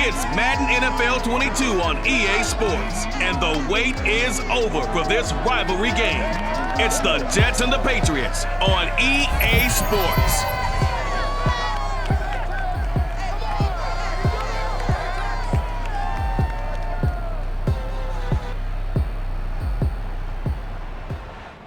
It's Madden NFL 22 on EA Sports, and the wait is over for this rivalry game. It's the Jets and the Patriots on EA Sports.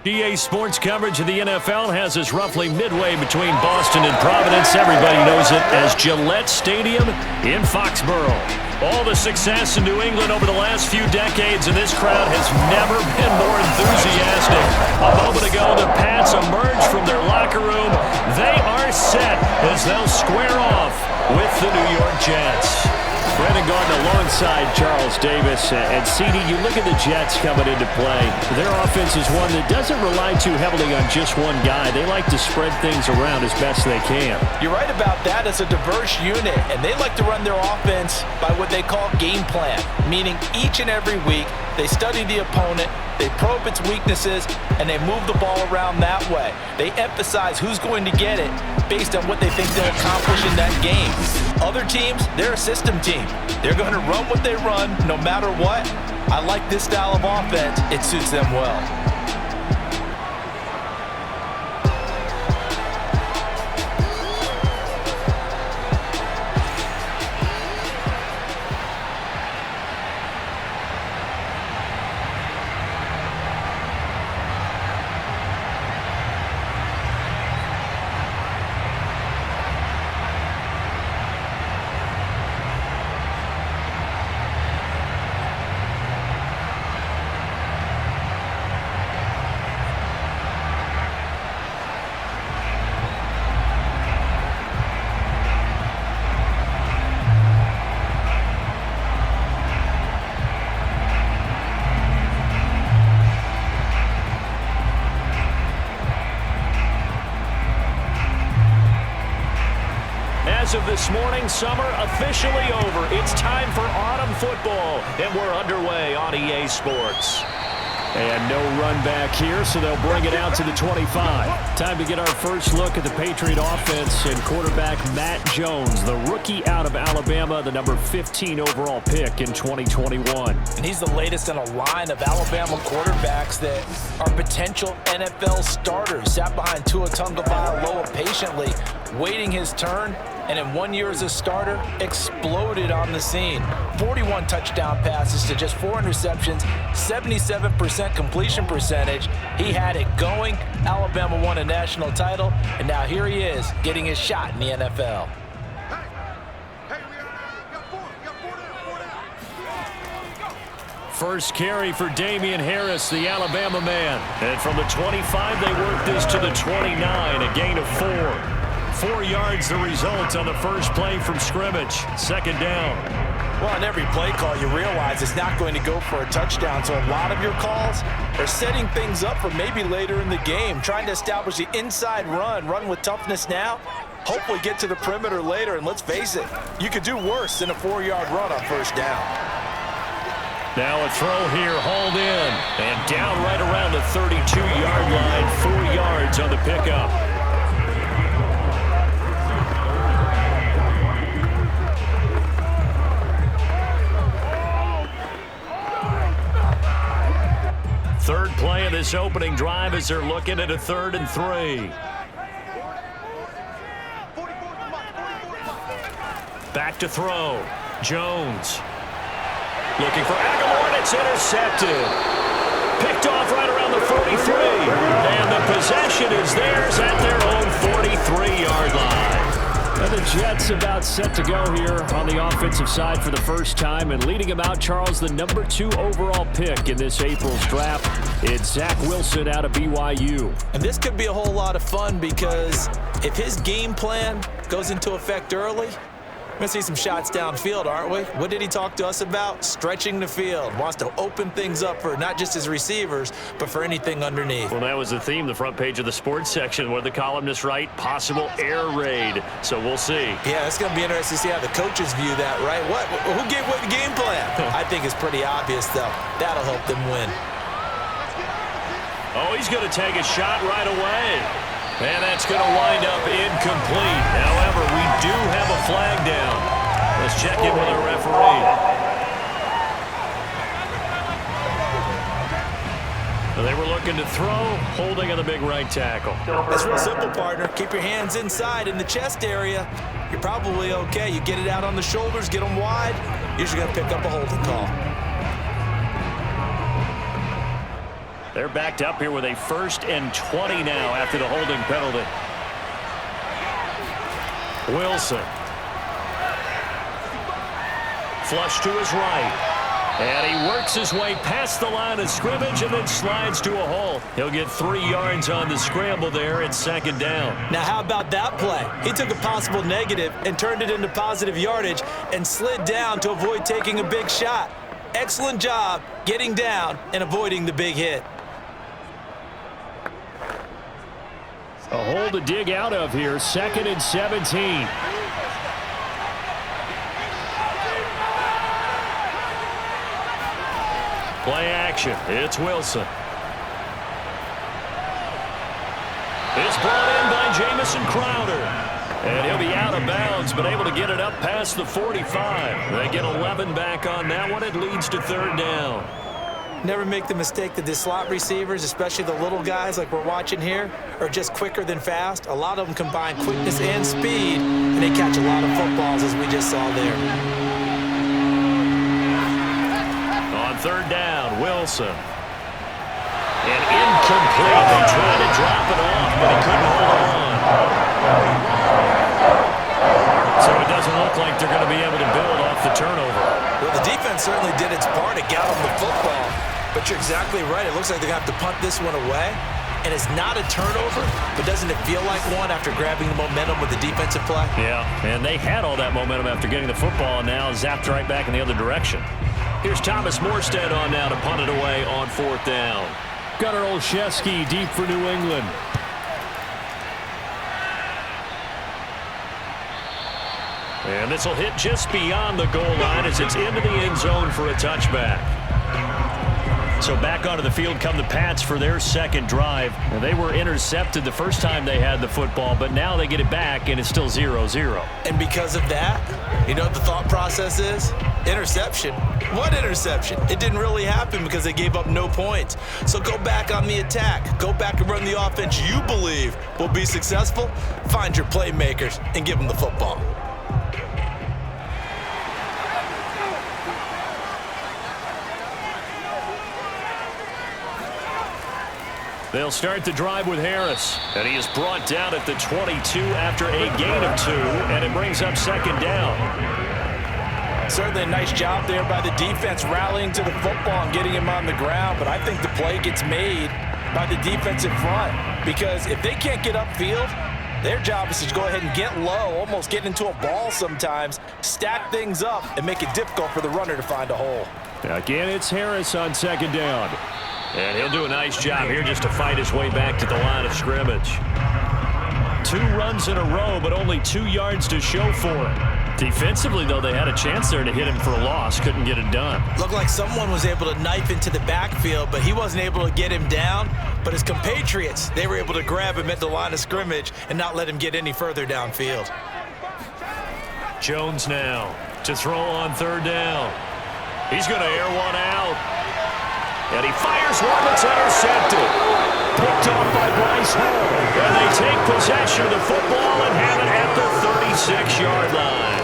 EA Sports coverage of the NFL has us roughly midway between Boston and Providence. Everybody knows it as Gillette Stadium in Foxborough. All the success in New England over the last few decades, and this crowd has never been more enthusiastic. A moment ago, the Pats emerged from their locker room. They are set as they'll square off with the New York Jets. Brandon Gordon alongside Charles Davis. And CD, you look at the Jets coming into play. Their offense is one that doesn't rely too heavily on just one guy. They like to spread things around as best they can. You're right about that. It's a diverse unit, and they like to run their offense by what they call game plan, meaning each and every week they study the opponent, they probe its weaknesses, and they move the ball around that way. They emphasize who's going to get it based on what they think they'll accomplish in that game. Other teams, they're a system team. They're going to run what they run no matter what. I like this style of offense. It suits them well. As of this morning, summer officially over. It's time for autumn football, and we're underway on EA Sports. And no run back here, so they'll bring it out to the 25. Time to get our first look at the Patriot offense and quarterback Matt Jones, the rookie out of Alabama, the number 15 overall pick in 2021. And he's the latest in a line of Alabama quarterbacks that are potential NFL starters. Sat behind Tua Tagovailoa patiently, waiting his turn, and in 1 year as a starter, exploded on the scene. 41 touchdown passes to just 4 interceptions, 77% completion percentage. He had it going. Alabama won a national title, and now here he is getting his shot in the NFL. First carry for Damian Harris, the Alabama man. And from the 25, they work this to the 29, a gain of 4. 4 yards the result on the first play from scrimmage. Second down. Well, on every play call, you realize it's not going to go for a touchdown. So a lot of your calls are setting things up for maybe later in the game, trying to establish the inside run with toughness now, hopefully get to the perimeter later. And let's face it, you could do worse than a 4-yard run on first down. Now a throw here, hauled in, and down right around the 32-yard line, 4 yards on the pickup. Third play of this opening drive as they're looking at a 3rd and 3. Back to throw. Jones. Looking for Aguilar, and it's intercepted. Picked off right around the 43. And the possession is theirs at their own 43-yard line. And the Jets about set to go here on the offensive side for the first time. And leading them out, Charles, the number 2 overall pick in this April's draft. It's Zach Wilson out of BYU. And this could be a whole lot of fun because if his game plan goes into effect early, we're going to see some shots downfield, aren't we? What did he talk to us about? Stretching the field. Wants to open things up for not just his receivers, but for anything underneath. Well, that was the theme, the front page of the sports section, where the columnists write possible air raid. So we'll see. Yeah, it's going to be interesting to see how the coaches view that, right? Who gave what game plan? I think it's pretty obvious, though. That'll help them win. Oh, he's going to take a shot right away. And that's going to wind up incomplete. However, we do have a flag down. Let's check in with our referee. They were looking to throw, holding on the big right tackle. That's real simple, partner. Keep your hands inside in the chest area. You're probably okay. You get it out on the shoulders, get them wide. Usually going to pick up a holding call. They're backed up here with a 1st and 20 now after the holding penalty. Wilson. Flush to his right. And he works his way past the line of scrimmage and then slides to a hole. He'll get 3 yards on the scramble there at 2nd down. Now, how about that play? He took a possible negative and turned it into positive yardage and slid down to avoid taking a big shot. Excellent job getting down and avoiding the big hit. A hole to dig out of here, 2nd and 17. Play action. It's Wilson. It's brought in by Jamison Crowder. And he'll be out of bounds, but able to get it up past the 45. They get 11 back on that one. It leads to 3rd down. Never make the mistake that the slot receivers, especially the little guys like we're watching here, are just quicker than fast. A lot of them combine quickness and speed, and they catch a lot of footballs, as we just saw there. On 3rd down, Wilson. And incomplete. They tried to drop it off, but he couldn't hold on. So it doesn't look like they're going to be able to build off the turnover. Well, the defense certainly did its part to get them the football. But you're exactly right. It looks like they're going to have to punt this one away. And it's not a turnover, but doesn't it feel like one after grabbing the momentum with the defensive play? Yeah, and they had all that momentum after getting the football, and now zapped right back in the other direction. Here's Thomas Morstead on now to punt it away on 4th down. Gunnar Olszewski deep for New England. And this will hit just beyond the goal line as it's into the end zone for a touchback. So back onto the field come the Pats for their 2nd drive. And they were intercepted the first time they had the football, but now they get it back, and it's still 0-0. And because of that, you know what the thought process is? Interception. What interception? It didn't really happen because they gave up no points. So go back on the attack. Go back and run the offense you believe will be successful. Find your playmakers and give them the football. They'll start the drive with Harris, and he is brought down at the 22 after a gain of 2, and it brings up 2nd down. Certainly a nice job there by the defense rallying to the football and getting him on the ground, but I think the play gets made by the defensive front because if they can't get upfield, their job is to go ahead and get low, almost get into a ball sometimes, stack things up, and make it difficult for the runner to find a hole. Again, it's Harris on 2nd down. And he'll do a nice job here just to fight his way back to the line of scrimmage. 2 runs in a row, but only 2 yards to show for it. Defensively, though, they had a chance there to hit him for a loss. Couldn't get it done. Looked like someone was able to knife into the backfield, but he wasn't able to get him down. But his compatriots, they were able to grab him at the line of scrimmage and not let him get any further downfield. Jones now to throw on 3rd down. He's going to air one out. And he fires one that's intercepted. Picked off by Bryce Hall. And they take possession of the football and have it at the 36-yard line.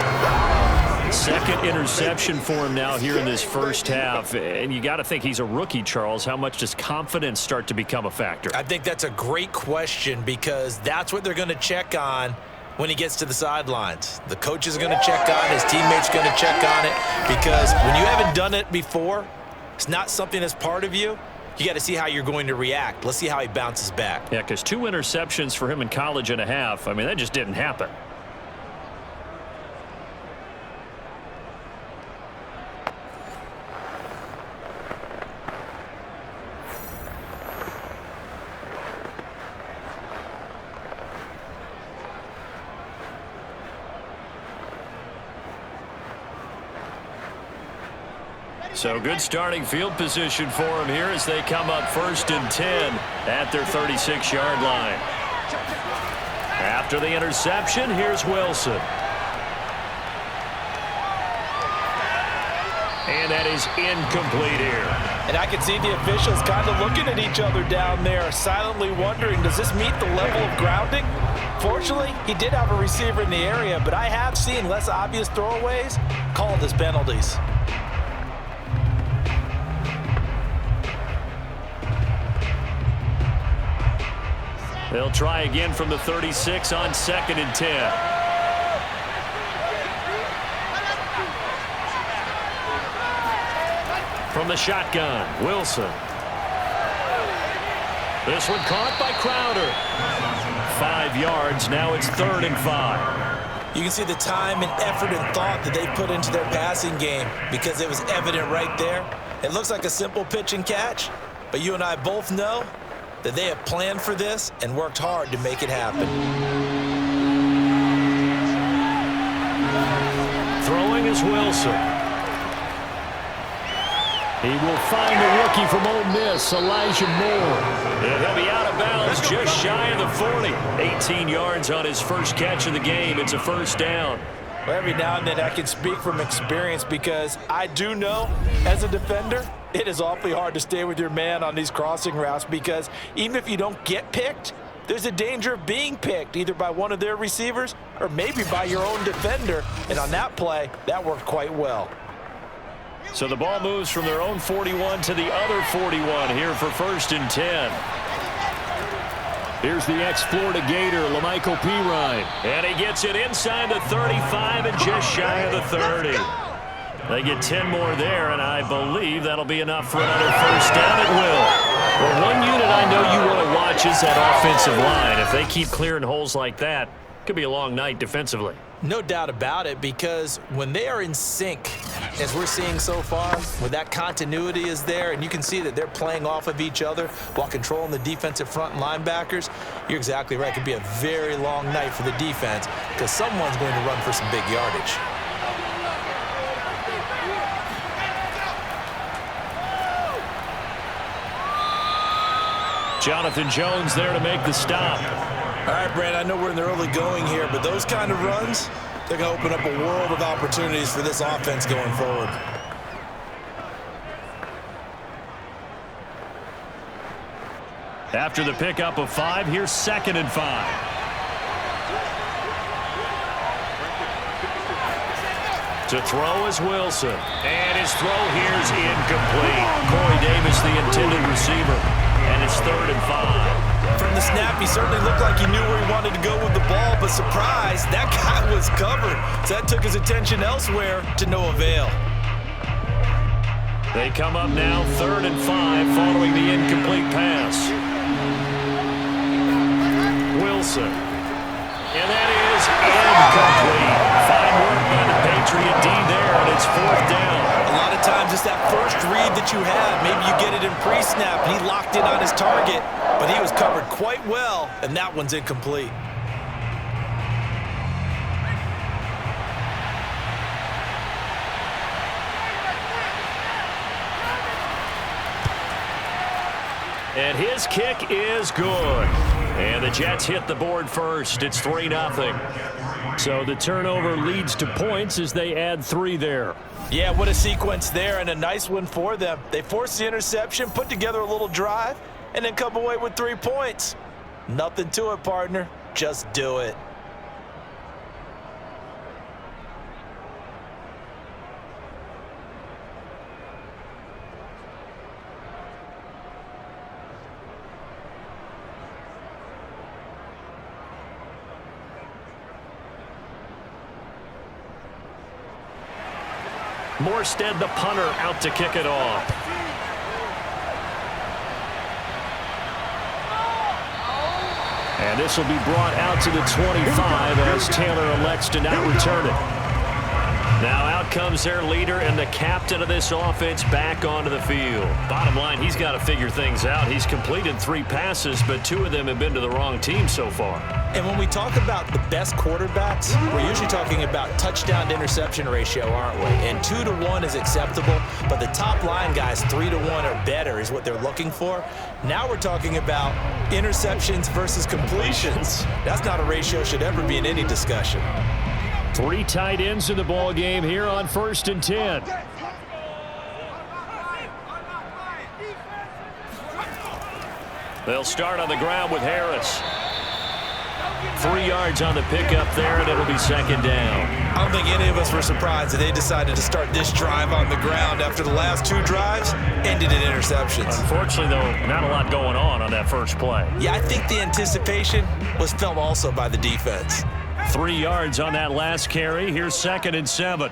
2nd interception for him now here in this first half. And you got to think he's a rookie, Charles. How much does confidence start to become a factor? I think that's a great question because that's what they're going to check on when he gets to the sidelines. The coach is going to check on it. His teammates are going to check on it because when you haven't done it before, it's not something that's part of you. You got to see how you're going to react. Let's see how he bounces back. Yeah, because 2 interceptions for him in college and a half. I mean, that just didn't happen. So good starting field position for him here as they come up 1st and 10 at their 36-yard line. After the interception, here's Wilson. And that is incomplete here. And I can see the officials kind of looking at each other down there, silently wondering, does this meet the level of grounding? Fortunately, he did have a receiver in the area, but I have seen less obvious throwaways called as penalties. They'll try again from the 36 on 2nd and 10. From the shotgun, Wilson. This one caught by Crowder. 5 yards, now it's 3rd and 5. You can see the time and effort and thought that they put into their passing game because it was evident right there. It looks like a simple pitch and catch, but you and I both know that they have planned for this and worked hard to make it happen. Throwing is Wilson. He will find the rookie from Ole Miss, Elijah Moore. And he'll be out of bounds just shy of the 40. 18 yards on his first catch of the game. It's a first down. Well, every now and then I can speak from experience because I do know, as a defender, it is awfully hard to stay with your man on these crossing routes because even if you don't get picked, there's a danger of being picked either by one of their receivers or maybe by your own defender. And on that play, that worked quite well. So the ball moves from their own 41 to the other 41 here for 1st and 10. Here's the ex-Florida Gator, Lamichael Pirine. And he gets it inside the 35 and just shy of the 30. They get 10 more there, and I believe that'll be enough for another first down. It will. Well, one unit I know you want to watch is that offensive line. If they keep clearing holes like that, it could be a long night defensively. No doubt about it, because when they are in sync, as we're seeing so far, when that continuity is there, and you can see that they're playing off of each other while controlling the defensive front and linebackers, you're exactly right. It could be a very long night for the defense because someone's going to run for some big yardage. Jonathan Jones there to make the stop. All right, Brand, I know we're in the early going here, but those kind of runs, they're going to open up a world of opportunities for this offense going forward. After the pickup of 5, here's 2nd and 5. To throw is Wilson. And his throw here is incomplete. Corey Davis, the intended receiver. And it's 3rd and 5. From the snap, he certainly looked like he knew where he wanted to go with the ball, but surprise, that guy was covered. So that took his attention elsewhere to no avail. They come up now 3rd and 5 following the incomplete pass. Wilson. And that is incomplete. Fine work by the Patriot D there, and it's 4th down. A lot of times it's that first read that you have. Maybe you get it in pre-snap, and he locked in on his target, but he was covered quite well, and that one's incomplete. And his kick is good. And the Jets hit the board first. It's 3-0. So the turnover leads to points as they add 3 there. Yeah, what a sequence there, and a nice one for them. They forced the interception, put together a little drive, and then come away with 3 points. Nothing to it, partner. Just do it. Morstead, the punter, out to kick it off. And this will be brought out to the 25 as Taylor elects to not return it. Now out comes their leader and the captain of this offense back onto the field. Bottom line, he's got to figure things out. He's completed 3 passes, but 2 of them have been to the wrong team so far. And when we talk about the best quarterbacks, we're usually talking about touchdown to interception ratio, aren't we? And 2 to 1 is acceptable, but the top line guys 3 to 1 or better is what they're looking for. Now we're talking about interceptions versus completions. That's not a ratio should ever be in any discussion. 3 tight ends in the ball game here on 1st and 10. They'll start on the ground with Harris. 3 yards on the pickup there, and it'll be second down. I don't think any of us were surprised that they decided to start this drive on the ground after the last 2 drives ended in interceptions. Unfortunately, though, not a lot going on that first play. Yeah, I think the anticipation was felt also by the defense. 3 yards on that last carry. Here's 2nd and 7.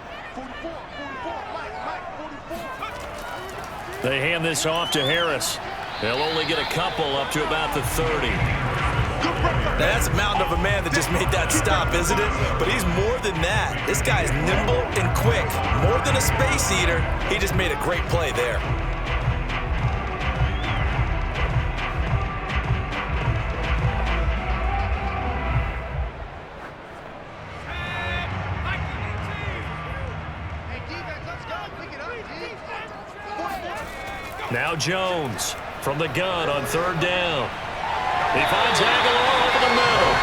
They hand this off to Harris. They'll only get a couple up to about the 30. Now, that's a mountain of a man that just made that stop, isn't it? But he's more than that. This guy's nimble and quick. More than a space eater, he just made a great play there. Now Jones from the gun on 3rd down. He finds Aguilar over the middle.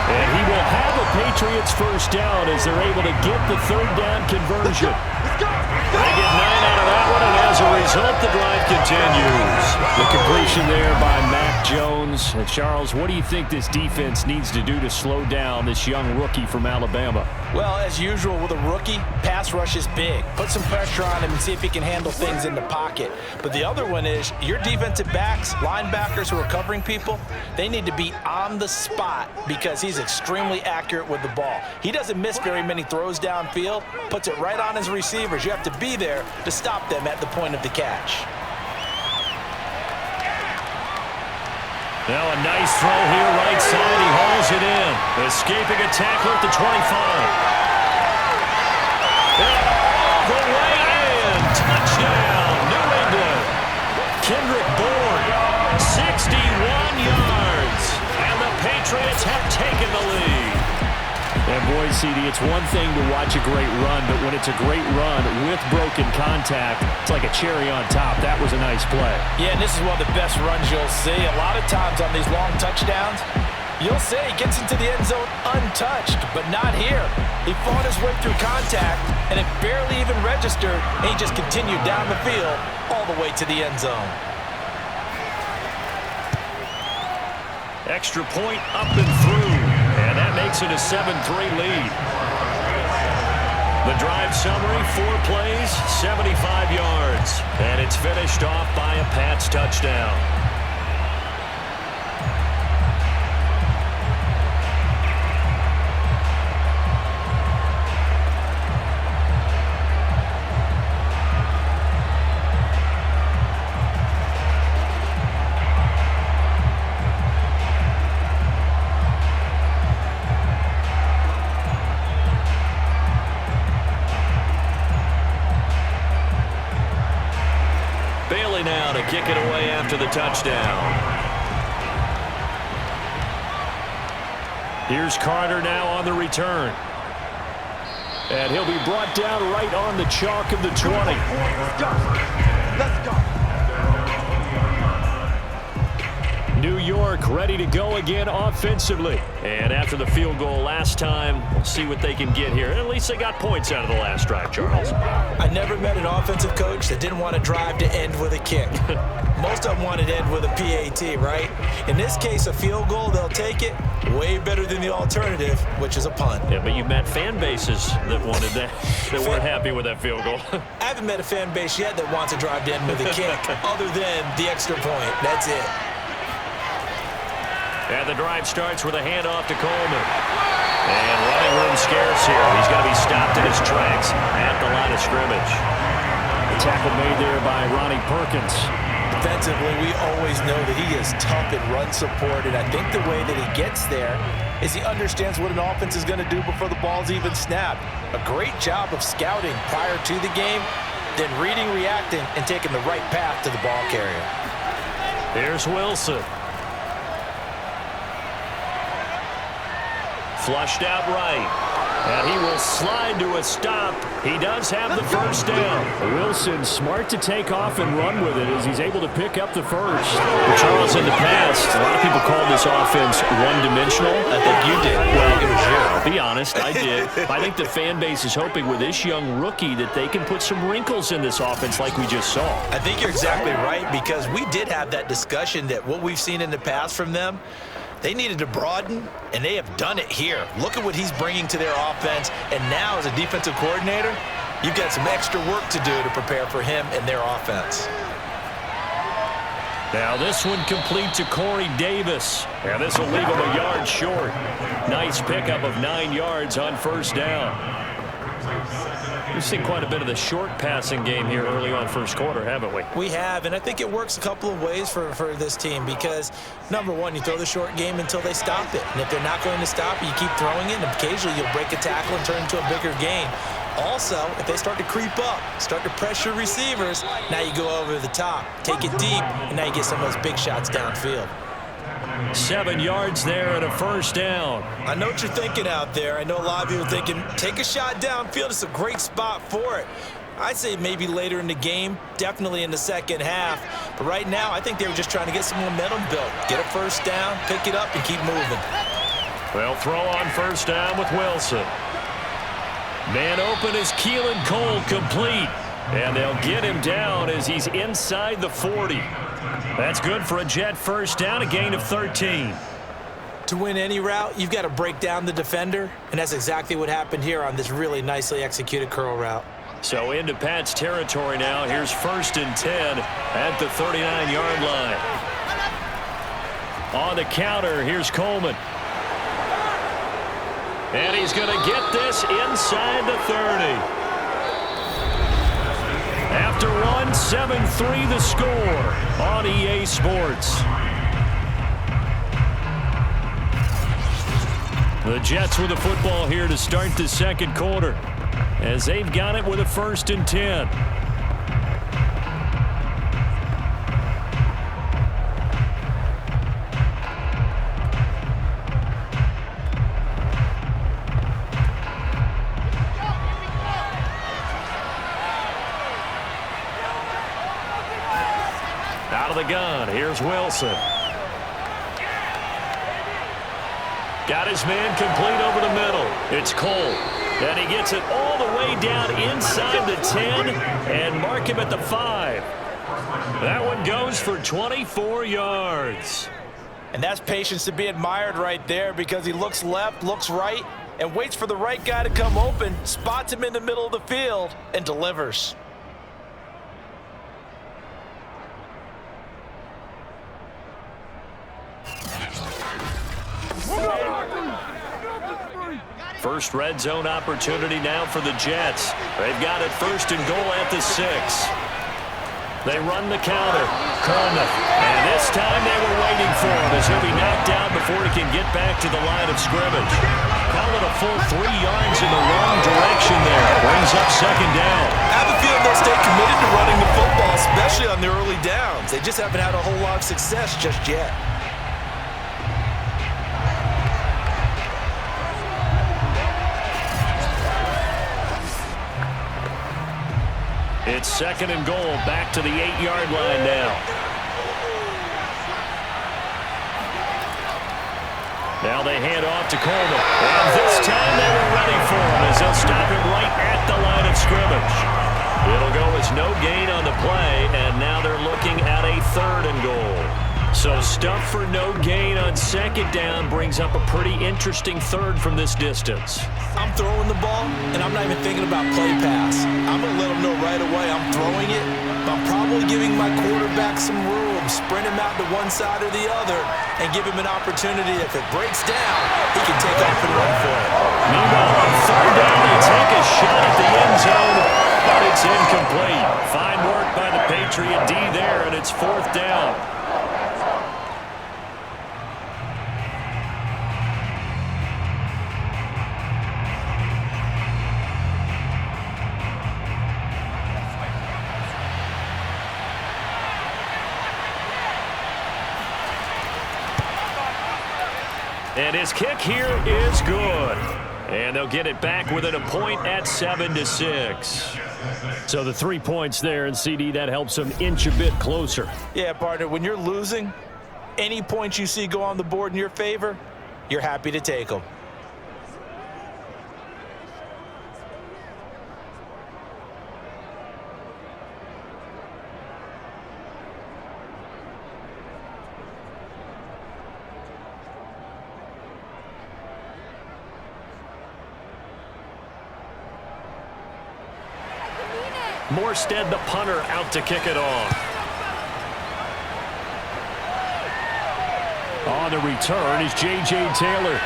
And he will have a Patriots first down as they're able to get the 3rd down conversion. They get 9 out of that one, and as a result, the drive continues. The completion there by Mac Jones. And Charles, what do you think this defense needs to do to slow down this young rookie from Alabama? Well, as usual with a rookie, pass rush is big. Put some pressure on him and see if he can handle things in the pocket. But the other one is your defensive backs, linebackers who are covering people, they need to be on the spot because he's extremely accurate with the ball. He doesn't miss very many throws downfield, puts it right on his receivers. You have to be there to stop them at the point of the catch. Now a nice throw here right side. He hauls it in. Escaping a tackle at the 25. The way in. Touchdown, New England. Kendrick Bourne, 61 yards. And the Patriots have taken the lead. And boy, CD, it's one thing to watch a great run, but when it's a great run with broken contact, it's like a cherry on top. That was a nice play. Yeah, and this is one of the best runs you'll see. A lot of times on these long touchdowns, you'll see he gets into the end zone untouched, but not here. He fought his way through contact, and it barely even registered, and he just continued down the field all the way to the end zone. Extra point up and through. And that makes it a 7-3 lead. The drive summary, 4 plays, 75 yards. And it's finished off by a Pats touchdown. Now to kick it away after the touchdown. Here's Carter now on the return. And he'll be brought down right on the chalk of the 20. Let's go. New York ready to go again offensively. And after the field goal last time, we'll see what they can get here. At least they got points out of the last drive, Charles. I never met an offensive coach that didn't want to drive to end with a kick. Most of them wanted to end with a PAT, right? In this case, a field goal, they'll take it. Way better than the alternative, which is a punt. Yeah, but you met fan bases that wanted that, that weren't happy with that field goal. I haven't met a fan base yet that wants to drive to end with a kick, other than the extra point. That's it. And the drive starts with a handoff to Coleman. And running room scarce here. He's going to be stopped in his tracks at the line of scrimmage. The tackle made there by Ronnie Perkins. Defensively, we always know that he is tough in run support, and I think the way that he gets there is he understands what an offense is going to do before the ball's even snapped. A great job of scouting prior to the game, then reading, reacting, and taking the right path to the ball carrier. Here's Wilson. Flushed out right. And he will slide to a stop. He does have the first down. Wilson smart to take off and run with it as he's able to pick up the first. Well, Charles, in the past, a lot of people called this offense one-dimensional. I think you did. Well, it was zero. Be honest, I did. I think the fan base is hoping with this young rookie that they can put some wrinkles in this offense like we just saw. I think you're exactly right, because we did have that discussion that what we've seen in the past from them, they needed to broaden, and they have done it here. Look at what he's bringing to their offense, and now as a defensive coordinator, you've got some extra work to do to prepare for him and their offense. Now this one complete to Corey Davis, and this will leave him a yard short. Nice pickup of 9 yards on first down. We've seen quite a bit of the short passing game here early on first quarter, haven't we? We have, and I think it works a couple of ways for this team because, number one, you throw the short game until they stop it. And if they're not going to stop it, you keep throwing it, and occasionally you'll break a tackle and turn it into a bigger gain. Also, if they start to creep up, start to pressure receivers, now you go over the top, take it deep, and now you get some of those big shots downfield. 7 yards there and a first down. I know what you're thinking out there. I know a lot of you are thinking, take a shot downfield. It's a great spot for it. I'd say maybe later in the game, definitely in the second half. But right now, I think they were just trying to get some momentum built. Get a first down, pick it up, and keep moving. Well, throw on first down with Wilson. Man open is Keelan Cole, complete. And they'll get him down as he's inside the 40. That's good for a Jet first down, a gain of 13. To win any route, you've got to break down the defender, and that's exactly what happened here on this really nicely executed curl route. So into Pat's territory now. Here's 1st and 10 at the 39-yard line. On the counter, here's Coleman. And he's going to get this inside the 30. After one, 7-3 the score on EA Sports. The Jets with the football here to start the second quarter as they've got it with a 1st and 10. Out of the gun, here's Wilson. Got his man complete over the middle. It's Cole. And he gets it all the way down inside the 10 and mark him at the 5. That one goes for 24 yards. And that's patience to be admired right there, because he looks left, looks right, and waits for the right guy to come open, spots him in the middle of the field, and delivers. First red zone opportunity now for the Jets. They've got it 1st and goal at the 6. They run the counter. Coleman. And this time they were waiting for him as he'll be knocked down before he can get back to the line of scrimmage. Call it a full 3 yards in the wrong direction there. Brings up 2nd down. I have a feeling they'll stay committed to running the football, especially on their early downs. They just haven't had a whole lot of success just yet. It's 2nd and goal, back to the 8-yard line now. Now they hand off to Coleman. And this time they were ready for him as they'll stop him right at the line of scrimmage. It'll go as no gain on the play, and now they're looking at a 3rd and goal. So stuff for no gain on 2nd down brings up a pretty interesting 3rd from this distance. I'm throwing the ball, and I'm not even thinking about play pass. I'm going to let them know right away I'm throwing it, but I'm probably giving my quarterback some room, sprint him out to one side or the other, and give him an opportunity. If it breaks down, he can take off and run for it. Meanwhile, on 3rd down, they take a shot at the end zone, but it's incomplete. Fine work by the Patriot D there, and it's 4th down. And his kick here is good. And they'll get it back within a point at 7-6. So the 3 points there, and CD, that helps them inch a bit closer. Yeah, partner, when you're losing, any points you see go on the board in your favor, you're happy to take them. Morstead, the punter, out to kick it off. On the return is J.J. Taylor.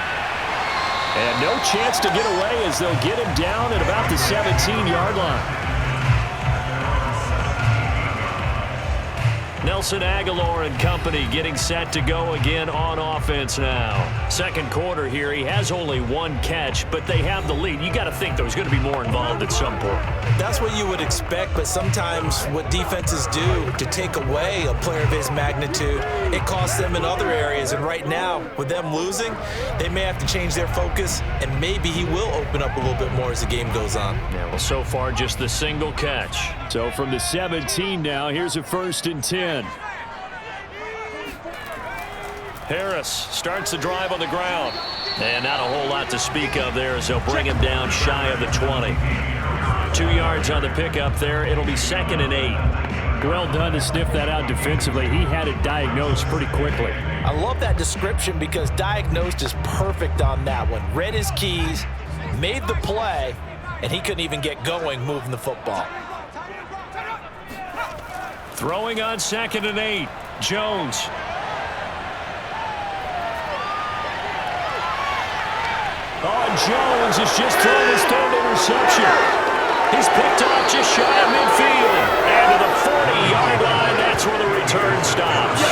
And no chance to get away as they'll get him down at about the 17-yard line. Nelson Aguilar and company getting set to go again on offense now. Second quarter here, he has only one catch, but they have the lead. You got to think there's going to be more involved at some point. That's what you would expect, but sometimes what defenses do to take away a player of his magnitude, it costs them in other areas. And right now, with them losing, they may have to change their focus, and maybe he will open up a little bit more as the game goes on. Yeah, well, so far, just the single catch. So from the 17 now, here's a 1st and 10. Harris starts the drive on the ground. And not a whole lot to speak of there as they'll bring him down shy of the 20. 2 yards on the pickup there. It'll be 2nd and 8. Well done to sniff that out defensively. He had it diagnosed pretty quickly. I love that description because diagnosed is perfect on that one. Read his keys, made the play, and he couldn't even get going moving the football. Throwing on 2nd and 8. Jones. Jones has just thrown his 3rd interception. He's picked off just shy of midfield. And to the 40-yard line, that's where the return stops.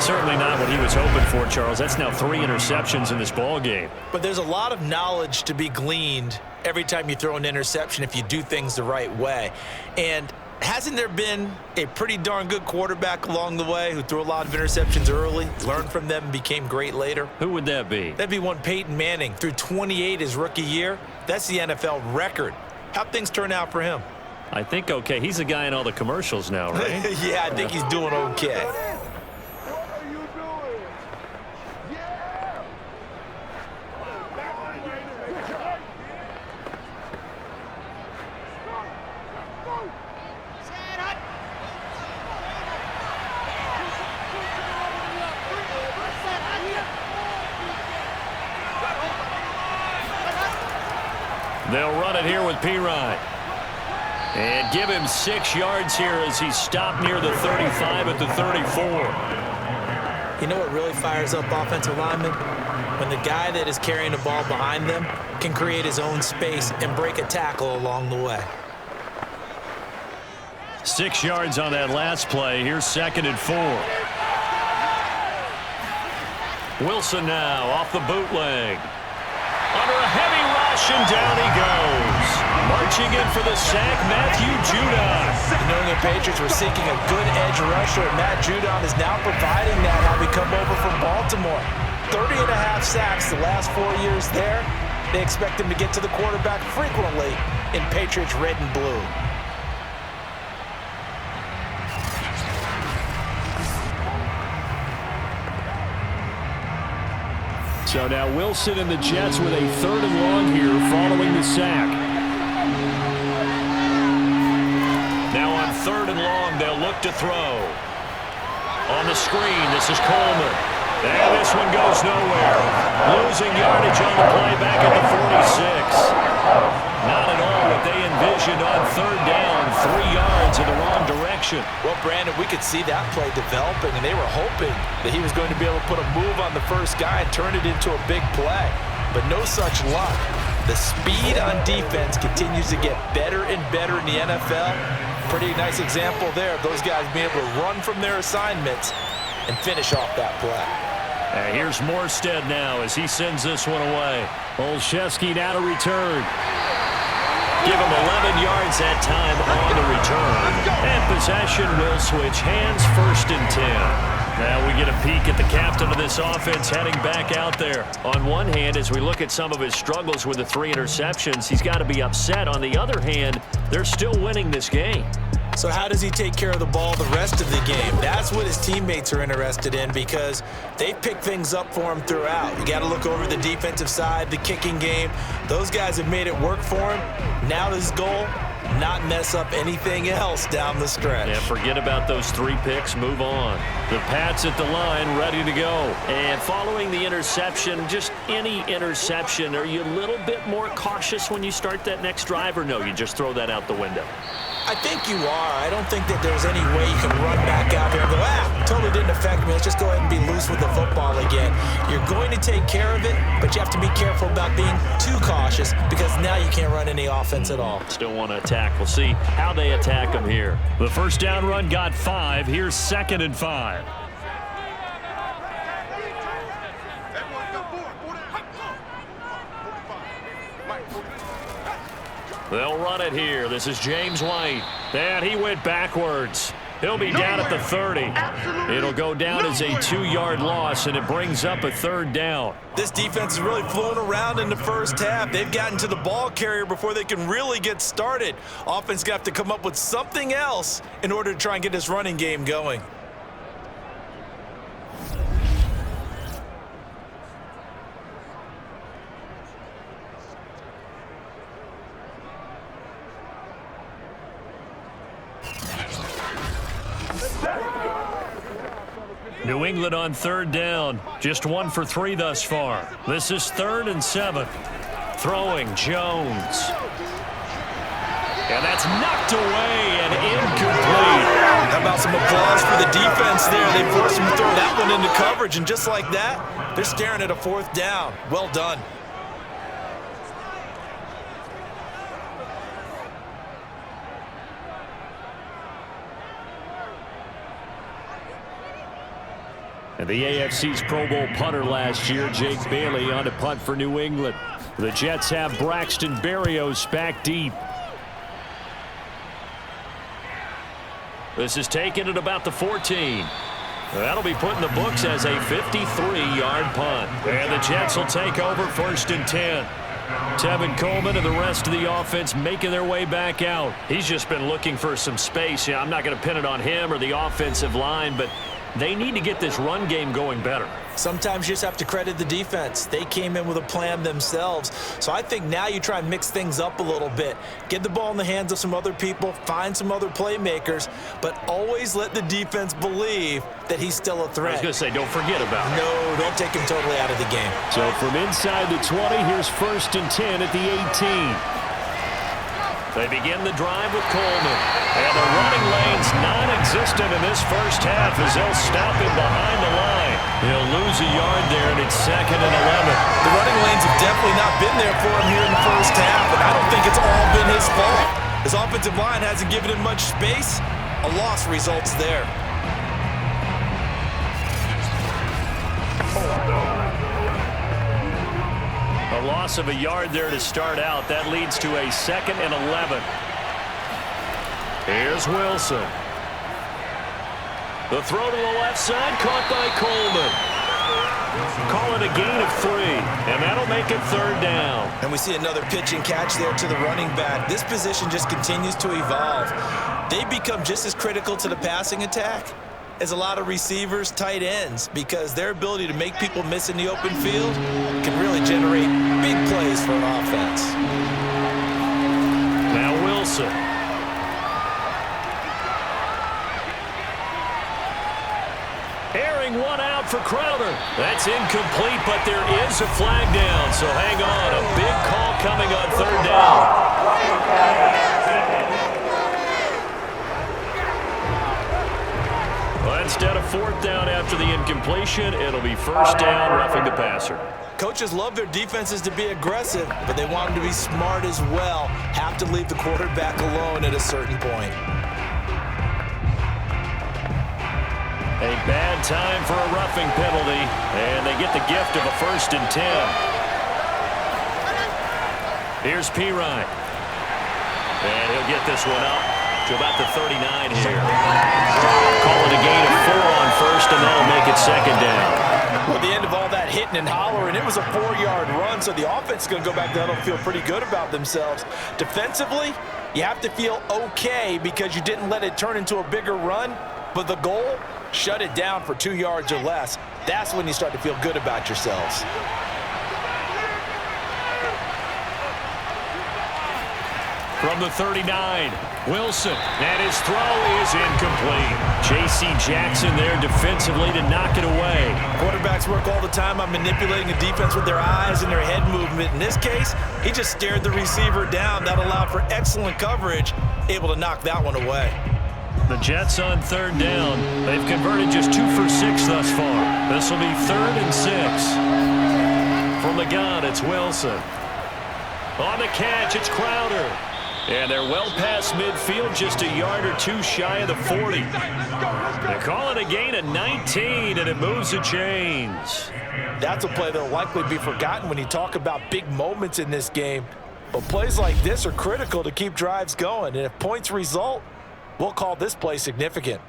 Certainly not what he was hoping for, Charles. That's now 3 interceptions in this ball game. But there's a lot of knowledge to be gleaned every time you throw an interception if you do things the right way. And hasn't there been a pretty darn good quarterback along the way who threw a lot of interceptions early, learned from them, and became great later? Who would that be? That'd be one Peyton Manning. Threw 28 his rookie year. That's the NFL record. How'd things turn out for him? I think okay. He's a guy in all the commercials now, right? Yeah, I think he's doing okay. They'll run it here with Pirine. And give him 6 yards here as he's stopped near the 35 at the 34. You know what really fires up offensive linemen? When the guy that is carrying the ball behind them can create his own space and break a tackle along the way. 6 yards on that last play. Here's 2nd and 4. Wilson now off the bootleg. Under a heavy rush, and down he goes. Marching in for the sack, Matthew Judon. The New England Patriots were seeking a good edge rusher, and Matt Judon is now providing that having come over from Baltimore. 30.5 sacks the last 4 years there. They expect him to get to the quarterback frequently in Patriots red and blue. So now Wilson and the Jets with a 3rd and long here following the sack. Now on 3rd and long, they'll look to throw. On the screen, this is Coleman. And this one goes nowhere. Losing yardage on the play back at the 46. Not at all what they envisioned on 3rd down. 3 yards in the wrong direction. Well, Brandon, we could see that play developing, and they were hoping that he was going to be able to put a move on the first guy and turn it into a big play. But no such luck. The speed on defense continues to get better and better in the NFL. Pretty nice example there of those guys being able to run from their assignments and finish off that play. And here's Morstead now as he sends this one away. Olszewski now to return. Give him 11 yards that time on the return. And possession will switch hands, 1st and 10. Now we get a peek at the captain of this offense heading back out there. On one hand, as we look at some of his struggles with the 3 interceptions, he's got to be upset. On the other hand, they're still winning this game. So how does he take care of the ball the rest of the game? That's what his teammates are interested in because they pick things up for him throughout. You got to look over the defensive side, the kicking game. Those guys have made it work for him. Now his goal, not mess up anything else down the stretch. Yeah, forget about those 3 picks, move on. The Pats at the line, ready to go. And following the interception, just any interception, are you a little bit more cautious when you start that next drive, or no, you just throw that out the window? I think you are. I don't think that there's any way you can run back out there and go, totally didn't affect me. Let's just go ahead and be loose with the football again. You're going to take care of it, but you have to be careful about being too cautious because now you can't run any offense at all. Still want to attack. We'll see how they attack them here. The first down run got 5. Here's 2nd and 5. They'll run it here. This is James White. And he went backwards. He'll be down at the 30. It'll go down as a 2-yard loss, and it brings up a 3rd down. This defense is really flown around in the first half. They've gotten to the ball carrier before they can really get started. Offense got to come up with something else in order to try and get this running game going. New England on 3rd down. Just 1 for 3 thus far. This is 3rd and 7. Throwing Jones. And that's knocked away and incomplete. How about some applause for the defense there? They forced him to throw that one into coverage, and just like that, they're staring at a 4th down. Well done. And the AFC's Pro Bowl punter last year, Jake Bailey, on to punt for New England. The Jets have Braxton Berrios back deep. This is taken at about the 14. That'll be put in the books as a 53-yard punt. And the Jets will take over 1st and 10. Tevin Coleman and the rest of the offense making their way back out. He's just been looking for some space. Yeah, I'm not going to pin it on him or the offensive line, but they need to get this run game going better. Sometimes you just have to credit the defense. They came in with a plan themselves. So I think now you try and mix things up a little bit. Get the ball in the hands of some other people, find some other playmakers, but always let the defense believe that he's still a threat. I was going to say, don't forget about it. No, don't take him totally out of the game. So from inside the 20, here's 1st and 10 at the 18. They begin the drive with Coleman. And the running lane's non-existent in this first half as they'll stop him behind the line. He'll lose a yard there, and it's 2nd and 11. The running lanes have definitely not been there for him here in the first half, and I don't think it's all been his fault. His offensive line hasn't given him much space. A loss results there. A loss of a yard there to start out. That leads to a 2nd and 11. Here's Wilson. The throw to the left side, caught by Coleman. Call it a gain of 3, and that'll make it 3rd down. And we see another pitch and catch there to the running back. This position just continues to evolve. They become just as critical to the passing attack as a lot of receivers, tight ends, because their ability to make people miss in the open field can really generate big plays for an offense. Now Wilson. Airing one out for Crowder. That's incomplete, but there is a flag down, so hang on. A big call coming on 3rd down. Instead of 4th down after the incompletion, it'll be 1st down, roughing the passer. Coaches love their defenses to be aggressive, but they want them to be smart as well. Have to leave the quarterback alone at a certain point. A bad time for a roughing penalty, and they get the gift of a 1st and 10. Here's Pirine. And he'll get this one up to about the 39 here. Call it a gain of 4 on 1st, and that'll make it 2nd down. Well, at the end of all that hitting and hollering, it was a 4-yard run, so the offense is going to go back there and feel pretty good about themselves. Defensively, you have to feel okay because you didn't let it turn into a bigger run, but the goal, shut it down for 2 yards or less. That's when you start to feel good about yourselves. From the 39, Wilson, and his throw is incomplete. J.C. Jackson there defensively to knock it away. Quarterbacks work all the time on manipulating the defense with their eyes and their head movement. In this case, he just stared the receiver down. That allowed for excellent coverage, able to knock that one away. The Jets on third down. They've converted just 2 for 6 thus far. This will be 3rd and 6. From the gun, it's Wilson. On the catch, it's Crowder. And they're well past midfield, just a yard or 2 shy of the 40. They call it a gain of 19, and it moves the chains. That's a play that will likely be forgotten when you talk about big moments in this game. But plays like this are critical to keep drives going. And if points result, we'll call this play significant.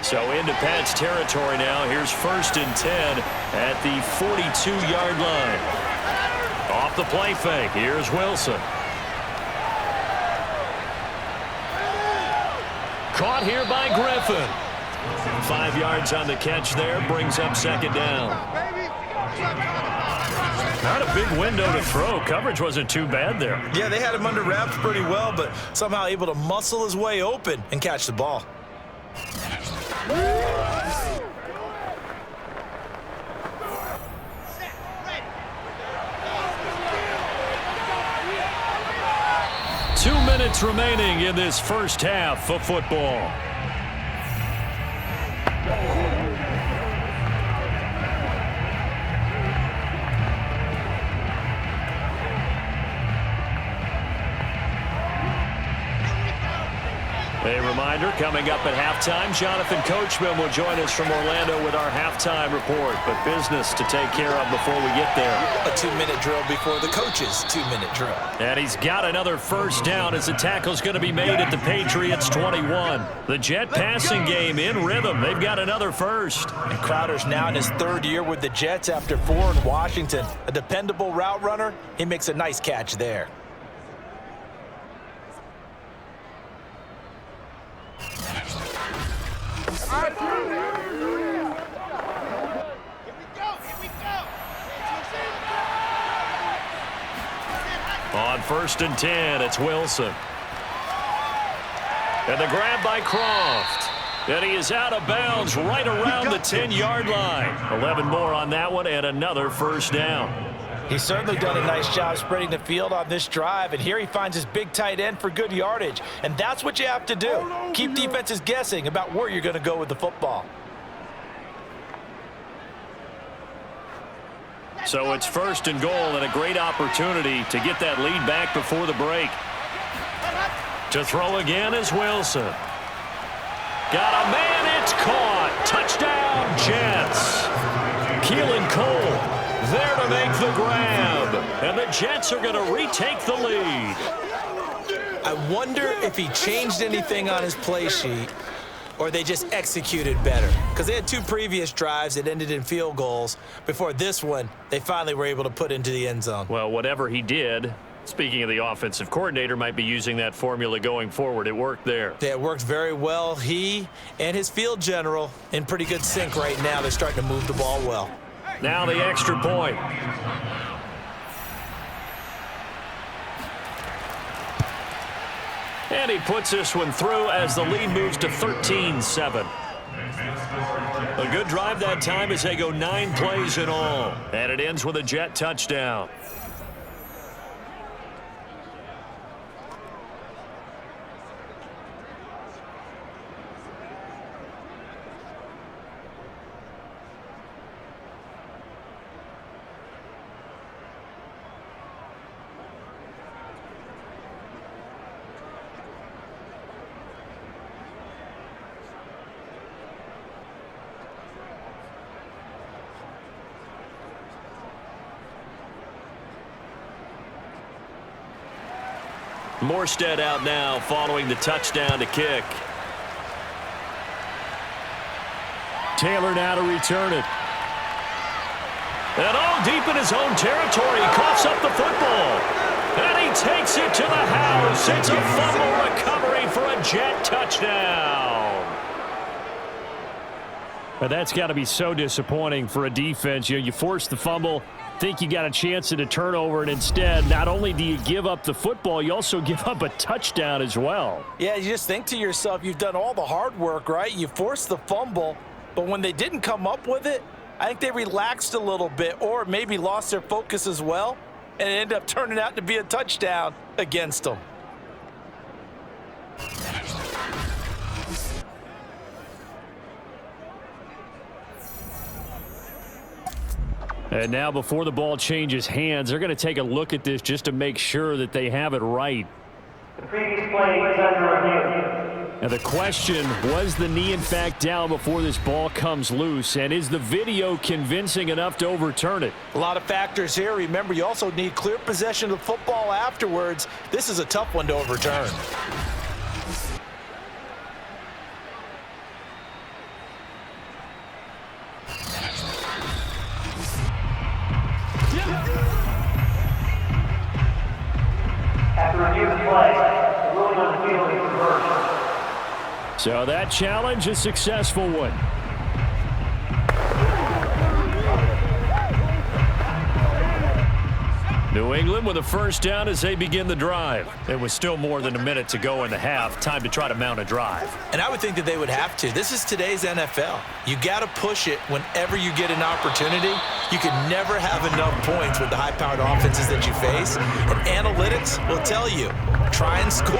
So into Pat's territory now. Here's 1st and 10 at the 42-yard line. Off the play fake. Here's Wilson. Caught here by Griffin. 5 yards on the catch there. Brings up 2nd down. Not a big window to throw. Coverage wasn't too bad there. Yeah, they had him under wraps pretty well, but somehow able to muscle his way open and catch the ball. Two minutes remaining in this first half of football. A reminder, coming up at halftime, Jonathan Coachman will join us from Orlando with our halftime report. But business to take care of before we get there. A 2-minute drill before the coach's 2-minute drill. And he's got another first down as the tackle's going to be made at the Patriots 21. The Jet passing game in rhythm. They've got another first. And Crowder's now in his 3rd year with the Jets after 4 in Washington. A dependable route runner. He makes a nice catch there. On 1st and 10, it's Wilson. And the grab by Croft. And he is out of bounds right around the 10-yard line. 11 more on that one and another first down. He's certainly done a nice job spreading the field on this drive, and here he finds his big tight end for good yardage. And that's what you have to do. Keep defenses guessing about where you're going to go with the football. So it's 1st and goal and a great opportunity to get that lead back before the break. To throw again is Wilson. Got a man, it's caught. Touchdown, Jets. Keelan Cole there to make the grab. And the Jets are going to retake the lead. I wonder if he changed anything on his play sheet or they just executed better. Because they had 2 previous drives that ended in field goals. Before this one, they finally were able to put into the end zone. Well, whatever he did, speaking of the offensive coordinator, might be using that formula going forward. It worked there. Yeah, it worked very well. He and his field general in pretty good sync right now. They're starting to move the ball well. Now the extra point. And he puts this one through as the lead moves to 13-7. A good drive that time as they go 9 plays in all. And it ends with a Jet touchdown. Morstead out now following the touchdown to kick. Taylor now to return it. And all deep in his own territory, he coughs up the football. And he takes it to the house. It's a fumble recovery for a Jet touchdown. But that's got to be so disappointing for a defense. You force the fumble, think you got a chance at a turnover, and instead, not only do you give up the football, you also give up a touchdown as well. Yeah, you just think to yourself, you've done all the hard work, right? You forced the fumble, but when they didn't come up with it, I think they relaxed a little bit or maybe lost their focus as well, and it ended up turning out to be a touchdown against them. And now before the ball changes hands, they're going to take a look at this just to make sure that they have it right. The previous play is under review. And the question, was the knee in fact down before this ball comes loose? And is the video convincing enough to overturn it? A lot of factors here. Remember, you also need clear possession of the football afterwards. This is a tough one to overturn. After review of the play, the ruling on the field is reversed. So that challenge, a successful one. New England with a first down as they begin the drive. It was still more than a minute to go in the half. Time to try to mount a drive. And I would think that they would have to. This is today's NFL. You got to push it whenever you get an opportunity. You can never have enough points with the high-powered offenses that you face. And analytics will tell you, try and score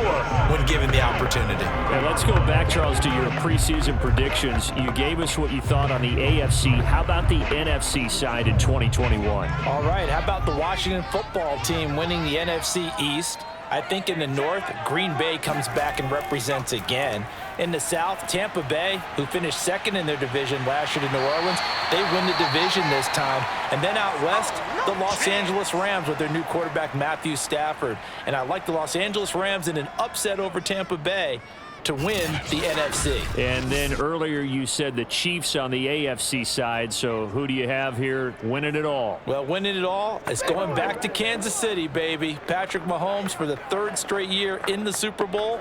when given the opportunity. And let's go back, Charles, to your preseason predictions. You gave us what you thought on the AFC. How about the NFC side in 2021? All right, how about the Washington football team winning the NFC East? I think in the North, Green Bay comes back and represents again. In the South, Tampa Bay, who finished second in their division last year to New Orleans, they win the division this time. And then out West, the Los Angeles Rams with their new quarterback, Matthew Stafford. And I like the Los Angeles Rams in an upset over Tampa Bay to win the NFC. And then earlier you said the Chiefs on the AFC side, so who do you have here winning it all? Well, winning it all is going back to Kansas City, baby. Patrick Mahomes for the third straight year in the Super Bowl.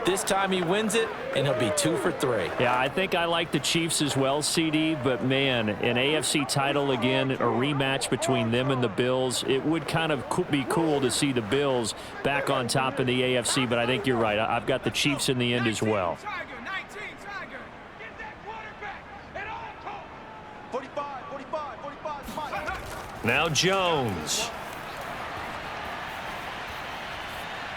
This time he wins it, and he'll be 2 for 3. Yeah, I think I like the Chiefs as well, CD, but man, an AFC title again, a rematch between them and the Bills. It would kind of be cool to see the Bills back on top in the AFC, but I think you're right. I've got the Chiefs in the end as well. Now Jones.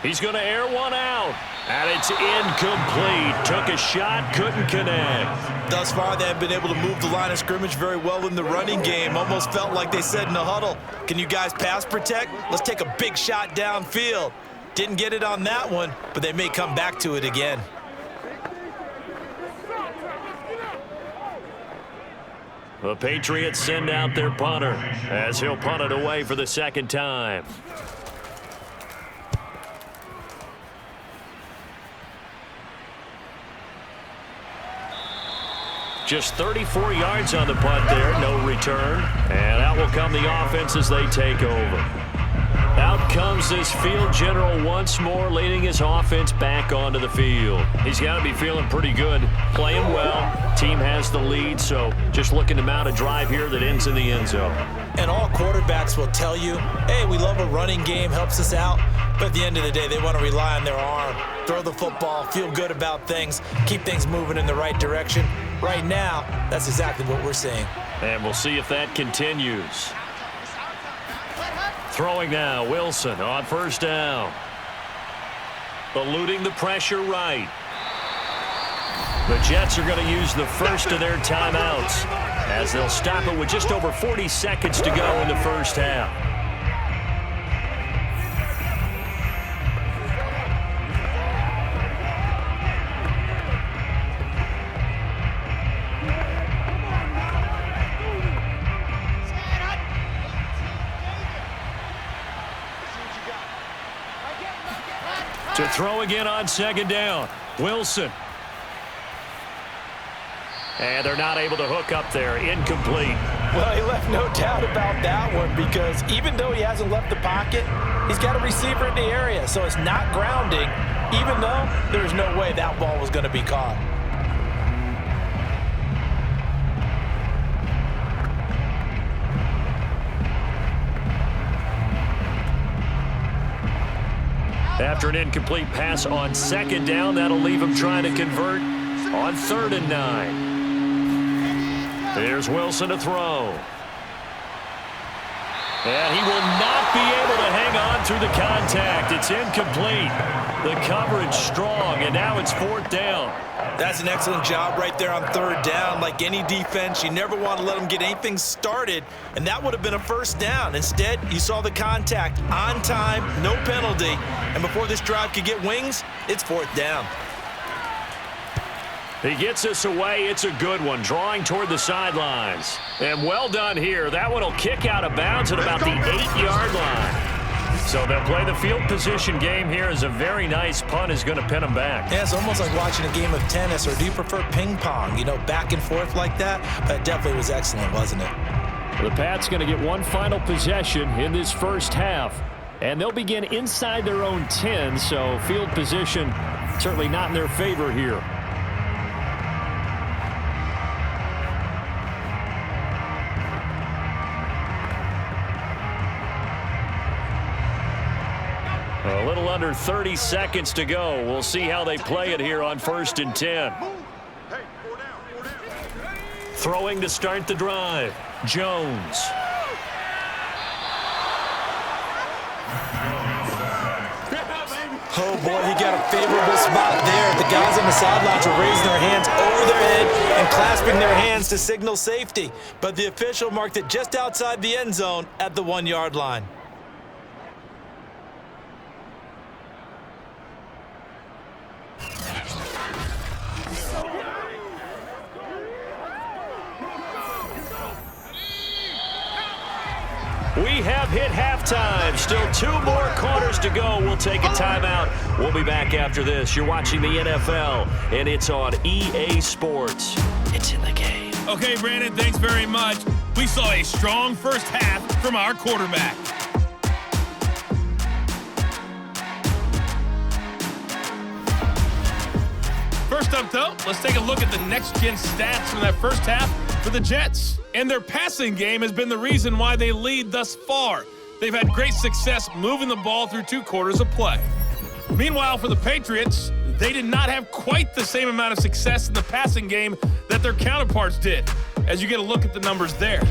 He's going to air one out. And it's incomplete. Took a shot, couldn't connect. Thus far, they have been able to move the line of scrimmage very well in the running game. Almost felt like they said in the huddle, can you guys pass protect? Let's take a big shot downfield. Didn't get it on that one, but they may come back to it again. The Patriots send out their punter as he'll punt it away for the second time. Just 34 yards on the punt there, no return. And out will come the offense as they take over. Out comes this field general once more, leading his offense back onto the field. He's got to be feeling pretty good, playing well. Team has the lead, so just looking to mount a drive here that ends in the end zone. And all quarterbacks will tell you, hey, we love a running game, helps us out. But at the end of the day, they want to rely on their arm, throw the football, feel good about things, keep things moving in the right direction. Right now, that's exactly what we're seeing. And we'll see if that continues. Throwing now, Wilson on first down. Eluding the pressure right. The Jets are going to use the first of their timeouts as they'll stop it with just over 40 seconds to go in the first half. To throw again on second down. Wilson. And they're not able to hook up there. Incomplete. Well, he left no doubt about that one because even though he hasn't left the pocket, he's got a receiver in the area, so it's not grounding, even though there's no way that ball was going to be caught. After an incomplete pass on second down, that'll leave him trying to convert on 3rd and 9. Here's Wilson to throw. And he will not be able to hang on through the contact. It's incomplete. The coverage strong, and now it's 4th down. That's an excellent job right there on 3rd down. Like any defense, you never want to let them get anything started, and that would have been a 1st down. Instead, you saw the contact on time, no penalty, and before this drive could get wings, it's 4th down. He gets us away. It's a good one, drawing toward the sidelines. And well done here. That one will kick out of bounds at about the 8-yard line. So they'll play the field position game here as a very nice punt is going to pin them back. Yeah, it's almost like watching a game of tennis, or do you prefer ping pong? You know, back and forth like that? But it definitely was excellent, wasn't it? The Pats going to get one final possession in this first half. And they'll begin inside their own 10, so field position certainly not in their favor here. A little under 30 seconds to go. We'll see how they play it here on 1st and 10. Throwing to start the drive. Jones. Oh, boy, he got a favorable spot there. The guys on the sidelines were raising their hands over their head and clasping their hands to signal safety. But the official marked it just outside the end zone at the 1-yard line. We have hit halftime. Still 2 more quarters to go. We'll take a timeout. We'll be back after this. You're watching the NFL, and it's on EA Sports. It's in the game. Okay, Brandon, thanks very much. We saw a strong first half from our quarterback. First up, though, let's take a look at the next-gen stats from that first half for the Jets. And their passing game has been the reason why they lead thus far. They've had great success moving the ball through 2 quarters of play. Meanwhile, for the Patriots, they did not have quite the same amount of success in the passing game that their counterparts did, as you get a look at the numbers there.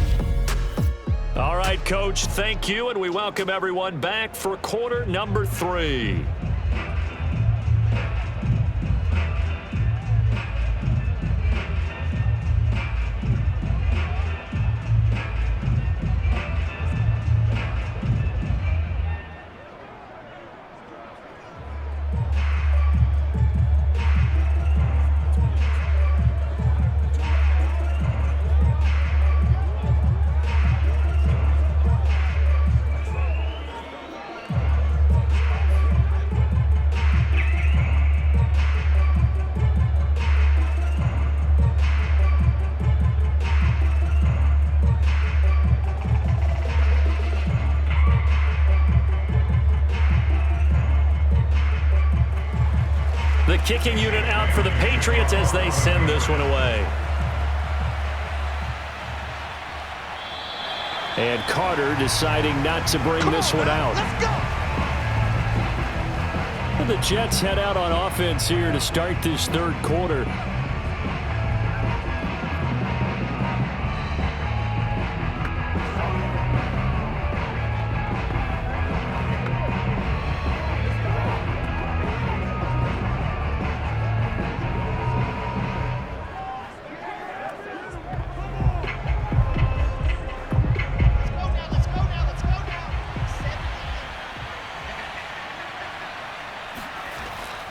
All right, Coach, thank you, and we welcome everyone back for quarter number 3. The kicking unit out for the Patriots as they send this one away. And Carter deciding not to bring this one out. The Jets head out on offense here to start this 3rd quarter.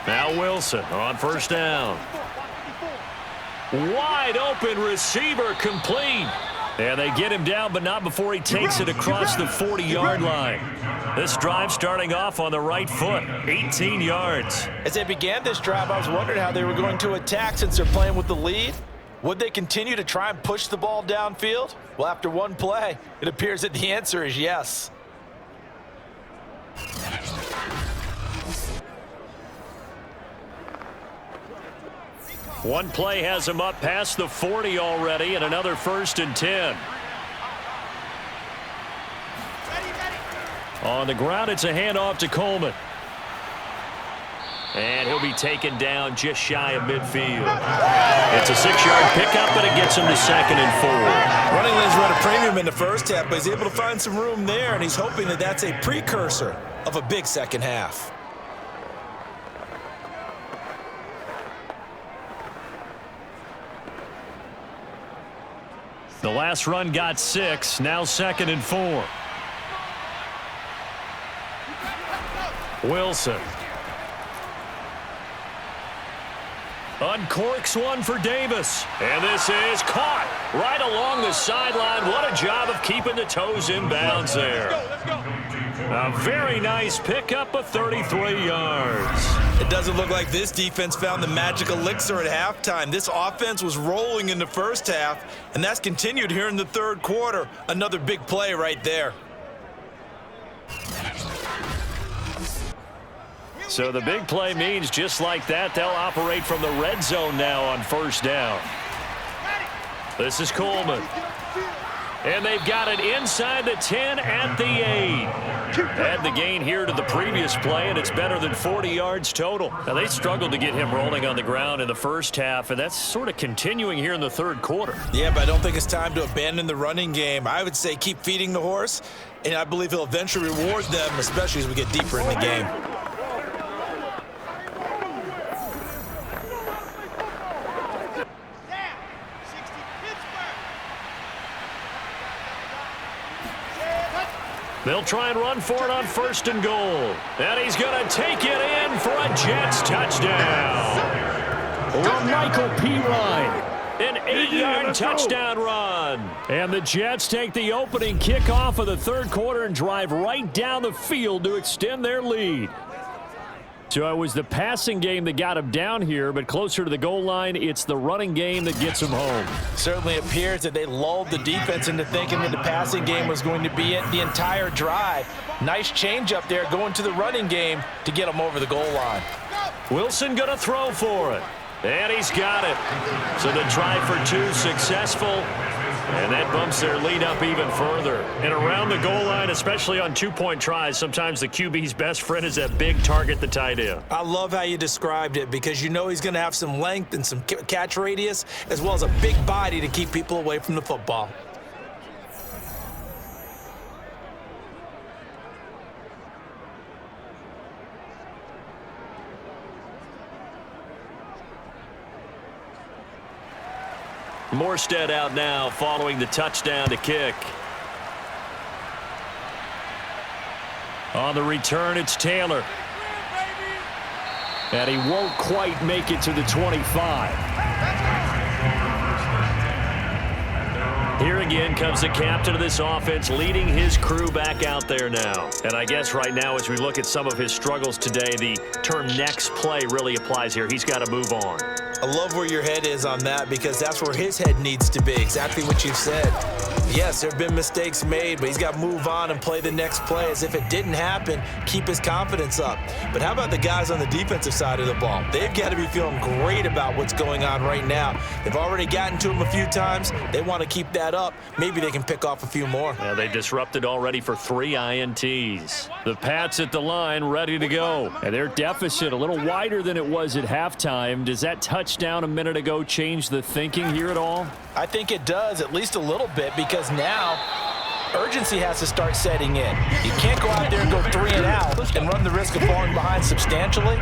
Now Wilson on 1st down. Wide open receiver complete. And they get him down, but not before he takes it across the 40-yard line. This drive starting off on the right foot, 18 yards. As they began this drive, I was wondering how they were going to attack since they're playing with the lead. Would they continue to try and push the ball downfield? Well, after one play, it appears that the answer is yes. One play has him up past the 40 already, and another 1st and 10. On the ground, it's a handoff to Coleman. And he'll be taken down just shy of midfield. It's a 6-yard pickup, but it gets him to 2nd and 4. Running lanes run a premium in the first half, but he's able to find some room there, and he's hoping that that's a precursor of a big second half. The last run got 6, now 2nd and 4. Wilson. Uncorks one for Davis. And this is caught right along the sideline. What a job of keeping the toes in bounds there. A very nice pickup of 33 yards. It doesn't look like this defense found the magic elixir at halftime. This offense was rolling in the first half, and that's continued here in the third quarter. Another big play right there. So the big play means just like that, they'll operate from the red zone now on 1st down. This is Coleman. And they've got it inside the 10 at the 8. Add the gain here to the previous play, and it's better than 40 yards total. Now, they struggled to get him rolling on the ground in the first half, and that's sort of continuing here in the third quarter. Yeah, but I don't think it's time to abandon the running game. I would say keep feeding the horse, and I believe he'll eventually reward them, especially as we get deeper in the game. They'll try and run for it on 1st and goal. And he's going to take it in for a Jets touchdown. Michael Pirine. An 8-yard touchdown run. And the Jets take the opening kickoff of the third quarter and drive right down the field to extend their lead. So it was the passing game that got him down here, but closer to the goal line, it's the running game that gets him home. Certainly appears that they lulled the defense into thinking that the passing game was going to be it the entire drive. Nice change up there going to the running game to get him over the goal line. Wilson going to throw for it. And he's got it. So the try for 2 successful. And that bumps their lead up even further. And around the goal line, especially on 2-point tries, sometimes the QB's best friend is that big target, the tight end. I love how you described it because you know he's going to have some length and some catch radius as well as a big body to keep people away from the football. Morstead out now following the touchdown to kick. On the return, it's Taylor. And he won't quite make it to the 25. Here again comes the captain of this offense leading his crew back out there now. And I guess right now as we look at some of his struggles today, the term next play really applies here. He's got to move on. I love where your head is on that because that's where his head needs to be, exactly what you said. Yes, there have been mistakes made, but he's got to move on and play the next play as if it didn't happen, keep his confidence up. But how about the guys on the defensive side of the ball? They've got to be feeling great about what's going on right now. They've already gotten to him a few times. They want to keep that up. Maybe they can pick off a few more. Yeah, they disrupted already for 3 INTs. The Pats at the line ready to go. And their deficit a little wider than it was at halftime. Does that touchdown a minute ago change the thinking here at all? I think it does, at least a little bit, because now urgency has to start setting in. You can't go out there and go 3 and out and run the risk of falling behind substantially,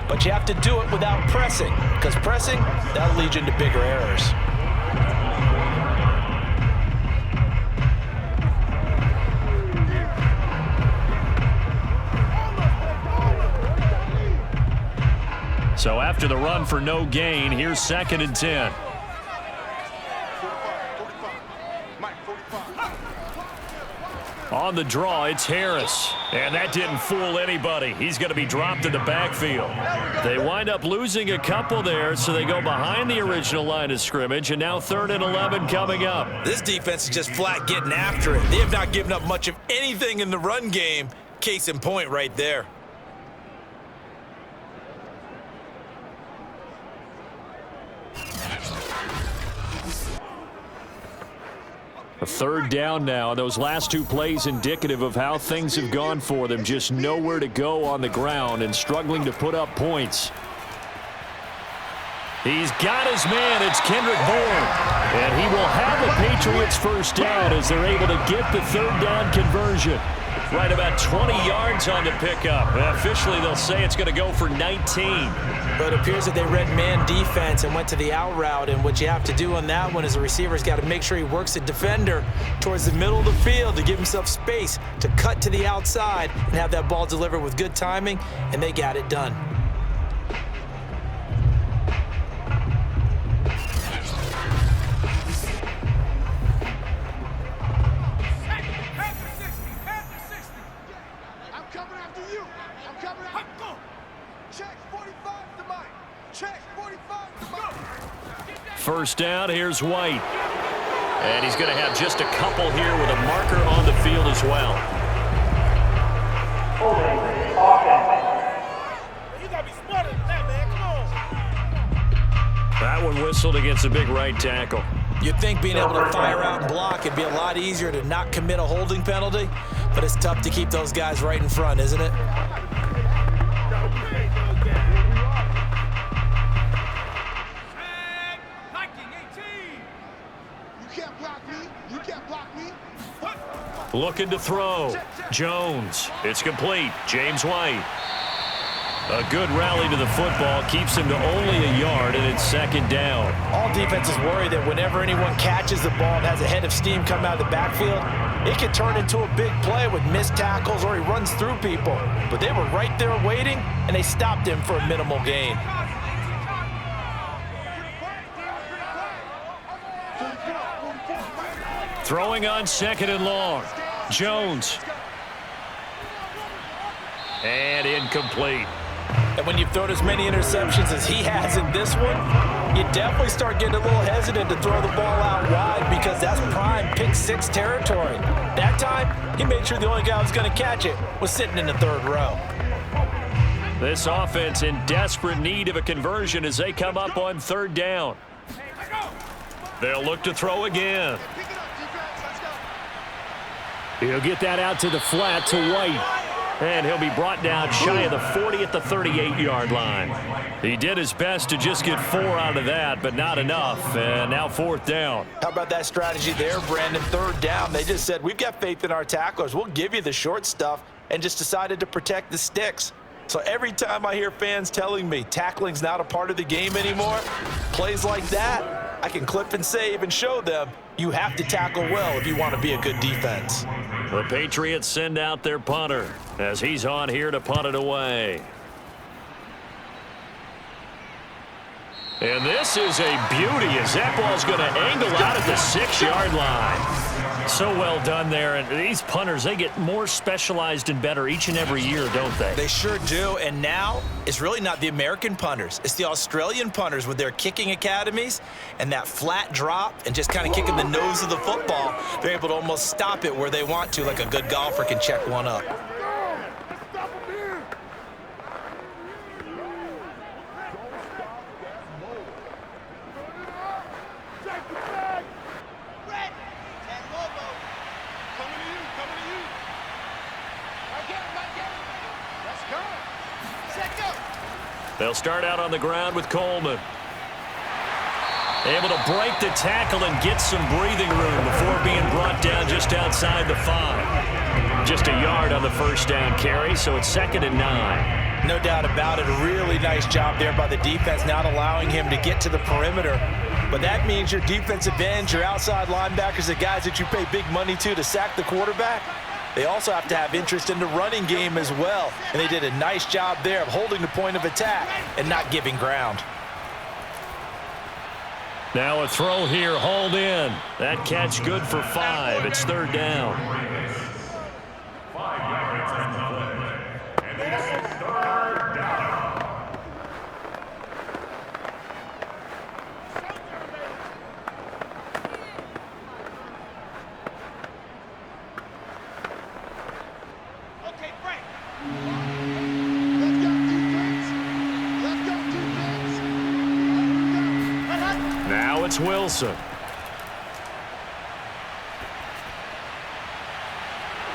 but you have to do it without pressing, because pressing, that'll lead you into bigger errors. So after the run for no gain, here's 2nd and 10. On the draw, it's Harris. And that didn't fool anybody. He's going to be dropped in the backfield. They wind up losing a couple there, so they go behind the original line of scrimmage, and now 3rd and 11 coming up. This defense is just flat getting after it. They have not given up much of anything in the run game. Case in point right there. A third down now, and those last two plays indicative of how things have gone for them. Just nowhere to go on the ground and struggling to put up points. He's got his man. It's Kendrick Bourne. And he will have the Patriots first down as they're able to get the third down conversion. Right about 20 yards on the pickup. Officially, they'll say it's going to go for 19. But it appears that they read man defense and went to the out route. And what you have to do on that one is the receiver's got to make sure he works the defender towards the middle of the field to give himself space to cut to the outside and have that ball delivered with good timing, and they got it done. First down, here's White. And he's going to have just a couple here with a marker on the field as well. You got to be smarter than that, man. Come on. That one whistled against a big right tackle. You'd think being able to fire out and block it'd be a lot easier to not commit a holding penalty, but it's tough to keep those guys right in front, isn't it? Looking to throw. Jones. It's complete. James White. A good rally to the football keeps him to only a yard, and it's second down. All defenses worry that whenever anyone catches the ball and has a head of steam come out of the backfield, it can turn into a big play with missed tackles or he runs through people. But they were right there waiting, and they stopped him for a minimal gain. Throwing on second and long. Jones. And incomplete. And when you've thrown as many interceptions as he has in this one, you definitely start getting a little hesitant to throw the ball out wide because that's prime pick six territory. That time, he made sure the only guy who was going to catch it was sitting in the third row. This offense in desperate need of a conversion as they come up on third down. They'll look to throw again. He'll get that out to the flat to White. And he'll be brought down shy of the 40 at the 38-yard line. He did his best to just get 4 out of that, but not enough. And now fourth down. How about that strategy there, Brandon? Third down. They just said, we've got faith in our tacklers. We'll give you the short stuff, and just decided to protect the sticks. So every time I hear fans telling me tackling's not a part of the game anymore, plays like that, I can clip and save and show them you have to tackle well if you want to be a good defense. The Patriots send out their punter as he's on here to punt it away. And this is a beauty as that ball's going to angle out at the 6-yard line. So well done there. And these punters, they get more specialized and better each and every year, don't they? They sure do. And now it's really not the American punters. It's the Australian punters with their kicking academies and that flat drop and just kind of kicking the nose of the football. They're able to almost stop it where they want to, like a good golfer can check one up. They'll start out on the ground with Coleman. Able to break the tackle and get some breathing room before being brought down just outside the 5. Just a yard on the first down carry, so it's 2nd and 9. No doubt about it. A really nice job there by the defense, not allowing him to get to the perimeter. But that means your defensive ends, your outside linebackers, the guys that you pay big money to sack the quarterback, they also have to have interest in the running game as well. And they did a nice job there of holding the point of attack and not giving ground. Now a throw here, hauled in. That catch good for 5. It's 3rd down. 5 yards on the play. And this is 3rd down. Now it's Wilson.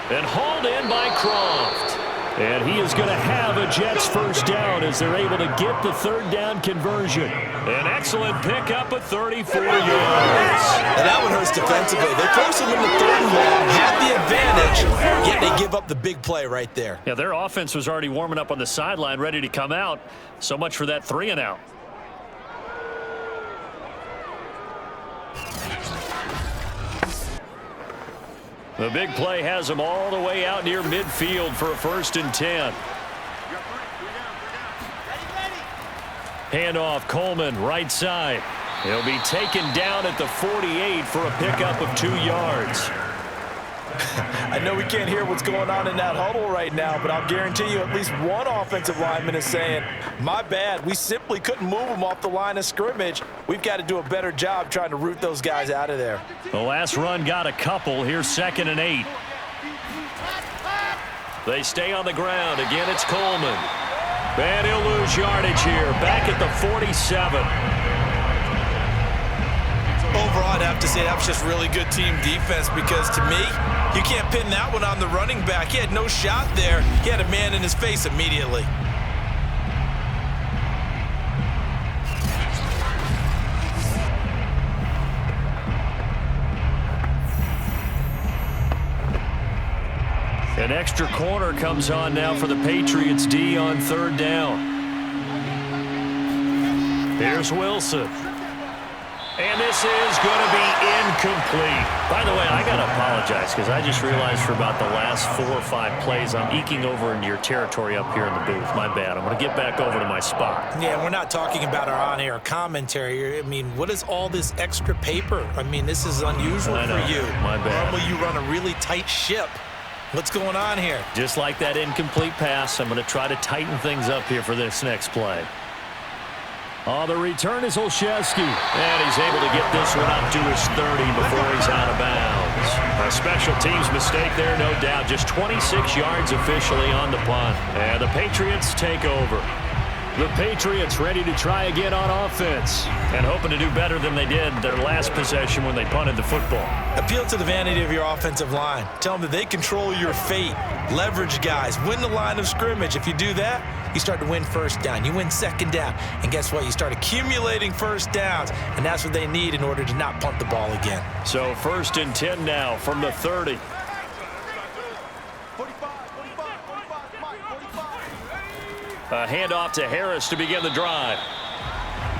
And hauled in by Croft. And he is going to have a Jets first down as they're able to get the third down conversion. An excellent pickup of 34 yards. And that one hurts defensively. They forced him into third and long, had the advantage, yet they give up the big play right there. Yeah, their offense was already warming up on the sideline, ready to come out. So much for that 3-and-out. The big play has him all the way out near midfield for a 1st and 10. Handoff, Coleman, right side. He'll be taken down at the 48 for a pickup of 2 yards. I know we can't hear what's going on in that huddle right now, but I'll guarantee you at least one offensive lineman is saying, my bad, we simply couldn't move them off the line of scrimmage. We've got to do a better job trying to root those guys out of there. The last run got a couple. Here's 2nd and 8. They stay on the ground. Again, it's Coleman. And he'll lose yardage here. Back at the 47. Overall, I'd have to say that was just really good team defense because, to me, you can't pin that one on the running back. He had no shot there. He had a man in his face immediately. An extra corner comes on now for the Patriots D on 3rd down. Here's Wilson. And this is going to be incomplete. By the way, I got to apologize because I just realized for about the last 4 or 5 plays, I'm eking over into your territory up here in the booth. My bad. I'm going to get back over to my spot. Yeah, we're not talking about our on-air commentary. I mean, what is all this extra paper? I mean, this is unusual for you. My bad. Normally, you run a really tight ship. What's going on here? Just like that incomplete pass, I'm going to try to tighten things up here for this next play. Oh, the return is Olszewski. And he's able to get this one up to his 30 before he's out of bounds. A special teams mistake there, no doubt. Just 26 yards officially on the punt. And the Patriots take over. The Patriots ready to try again on offense and hoping to do better than they did their last possession when they punted the football. Appeal to the vanity of your offensive line. Tell them that they control your fate. Leverage guys. Win the line of scrimmage. If you do that, you start to win first down. You win second down. And guess what? You start accumulating first downs. And that's what they need in order to not punt the ball again. So 1st and 10 now from the 30. A handoff to Harris to begin the drive.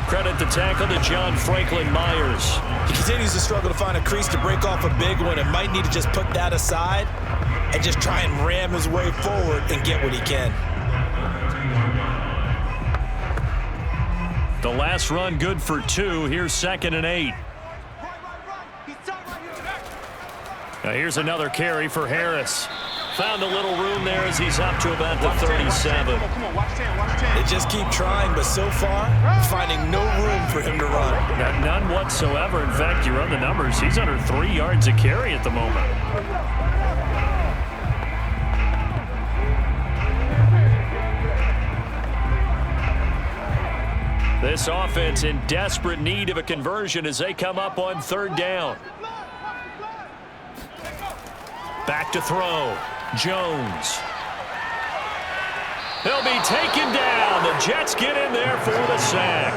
Credit the tackle to John Franklin Myers. He continues to struggle to find a crease to break off a big one and might need to just put that aside and just try and ram his way forward and get what he can. The last run good for 2. Here's 2nd and 8. Now here's another carry for Harris. Found a little room there as he's up to about the 37. They just keep trying, but so far, finding no room for him to run. None whatsoever. In fact, you run the numbers. He's under 3 yards a carry at the moment. This offense in desperate need of a conversion as they come up on 3rd down. Back to throw. Jones. He'll be taken down. The Jets get in there for the sack.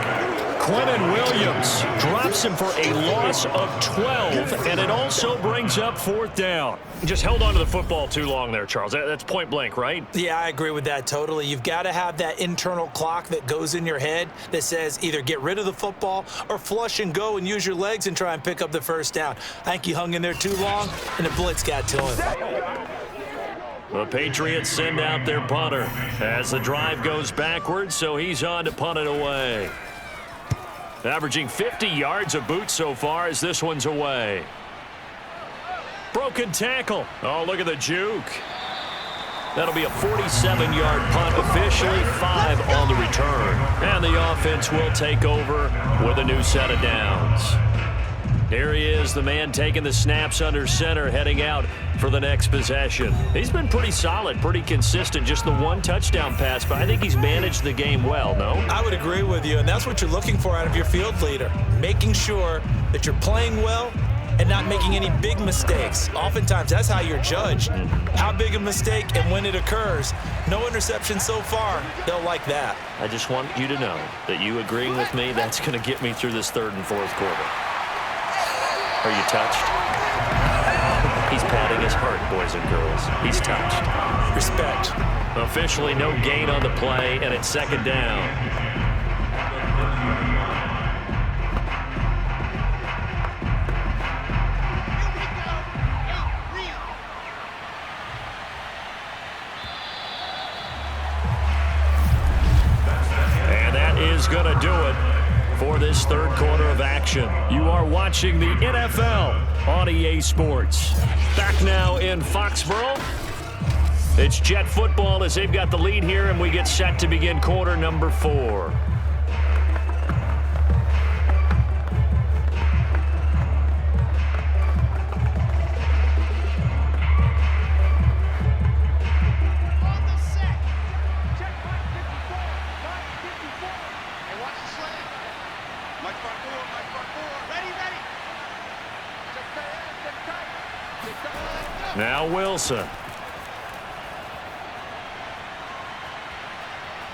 Quinnen Williams drops him for a loss of 12, and it also brings up 4th down. Just held on to the football too long there, Charles. That's point blank, right? Yeah, I agree with that totally. You've got to have that internal clock that goes in your head that says either get rid of the football or flush and go and use your legs and try and pick up the first down. I think he hung in there too long, and the blitz got to him. The Patriots send out their punter as the drive goes backwards, so he's on to punt it away. Averaging 50 yards a boot so far as this one's away. Broken tackle. Oh, look at the juke. That'll be a 47-yard punt, officially 5 on the return. And the offense will take over with a new set of downs. Here he is, the man taking the snaps under center, heading out for the next possession. He's been pretty solid, pretty consistent, just the 1 touchdown pass, but I think he's managed the game well, no? I would agree with you, and that's what you're looking for out of your field leader, making sure that you're playing well and not making any big mistakes. Oftentimes, that's how you're judged. How big a mistake and when it occurs. No interception so far. They'll like that. I just want you to know that you agreeing with me, that's going to get me through this third and fourth quarter. Are you touched? He's patting his heart, boys and girls. He's touched. Respect. Officially no gain on the play, and it's second down. Going to do it for this third quarter of action. You are watching the NFL on EA Sports. Back now in Foxborough. It's Jet football as they've got the lead here, and we get set to begin quarter number 4. Now Wilson.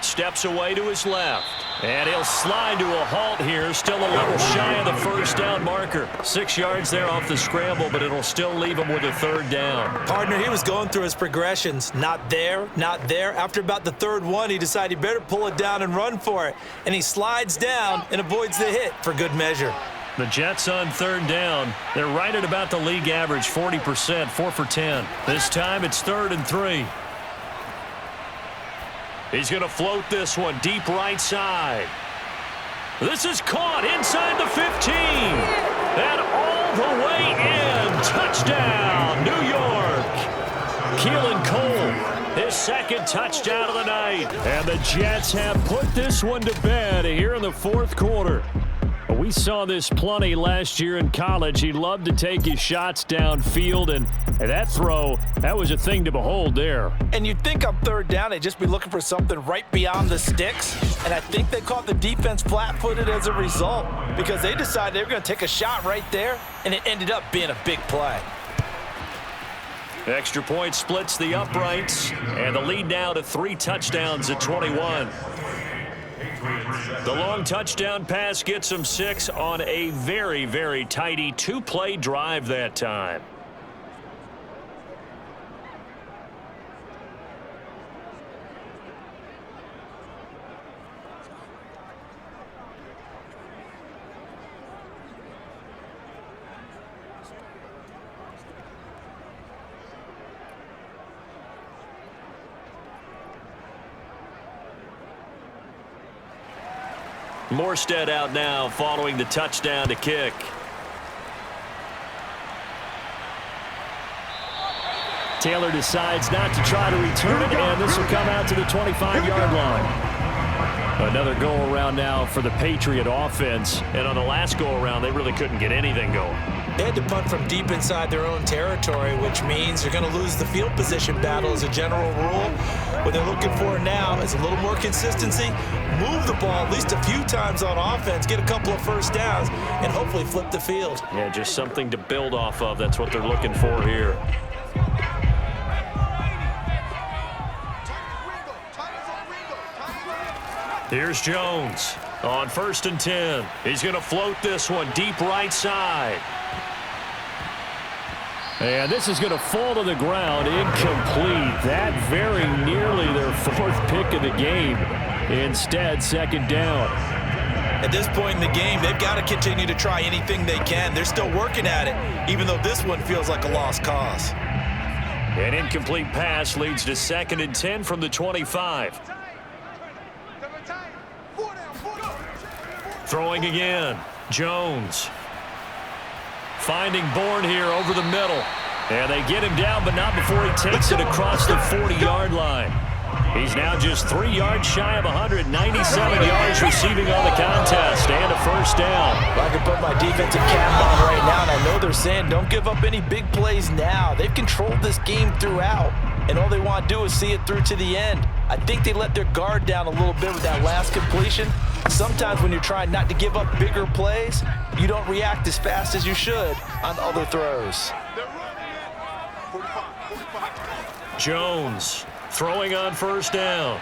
Steps away to his left. And he'll slide to a halt here. Still a little shy of the first down marker. 6 yards there off the scramble, but it'll still leave him with a third down. Partner, he was going through his progressions. Not there, not there. After about the third one, he decided he better pull it down and run for it. And he slides down and avoids the hit for good measure. The Jets on third down. They're right at about the league average, 40%, 4 for 10. This time it's 3rd and 3. He's going to float this one deep right side. This is caught inside the 15. And all the way in. Touchdown, New York. Keelan Cole, his second touchdown of the night. And the Jets have put this one to bed here in the fourth quarter. We saw this plenty last year in college. He loved to take his shots downfield, and that throw, that was a thing to behold there. And you'd think on third down, they'd just be looking for something right beyond the sticks, and I think they caught the defense flat-footed as a result because they decided they were going to take a shot right there, and it ended up being a big play. Extra point splits the uprights, and the lead now to 3 touchdowns at 21. The long touchdown pass gets him 6 on a very, very tidy 2-play drive that time. Morstead out now following the touchdown to kick. Taylor decides not to try to return it, and this will come out to the 25-yard line. Another go-around now for the Patriot offense, and on the last go-around, they really couldn't get anything going. They had to punt from deep inside their own territory, which means they're going to lose the field position battle as a general rule. What they're looking for now is a little more consistency, move the ball at least a few times on offense, get a couple of first downs, and hopefully flip the field. Yeah, just something to build off of. That's what they're looking for here. Here's Jones on 1st and 10. He's going to float this one deep right side. And this is going to fall to the ground, incomplete. That very nearly their 4th pick of the game. Instead, 2nd down. At this point in the game, they've got to continue to try anything they can. They're still working at it, even though this one feels like a lost cause. An incomplete pass leads to 2nd and 10 from the 25. Throwing again, Jones. Finding Bourne here over the middle. And they get him down, but not before he takes it across the 40-yard line. He's now just 3 yards shy of 197 yards receiving on the contest, and a first down. Well, I can put my defensive cap on right now, and I know they're saying don't give up any big plays now. They've controlled this game throughout, and all they want to do is see it through to the end. I think they let their guard down a little bit with that last completion. Sometimes when you're trying not to give up bigger plays, you don't react as fast as you should. on other throws. Jones throwing on first down.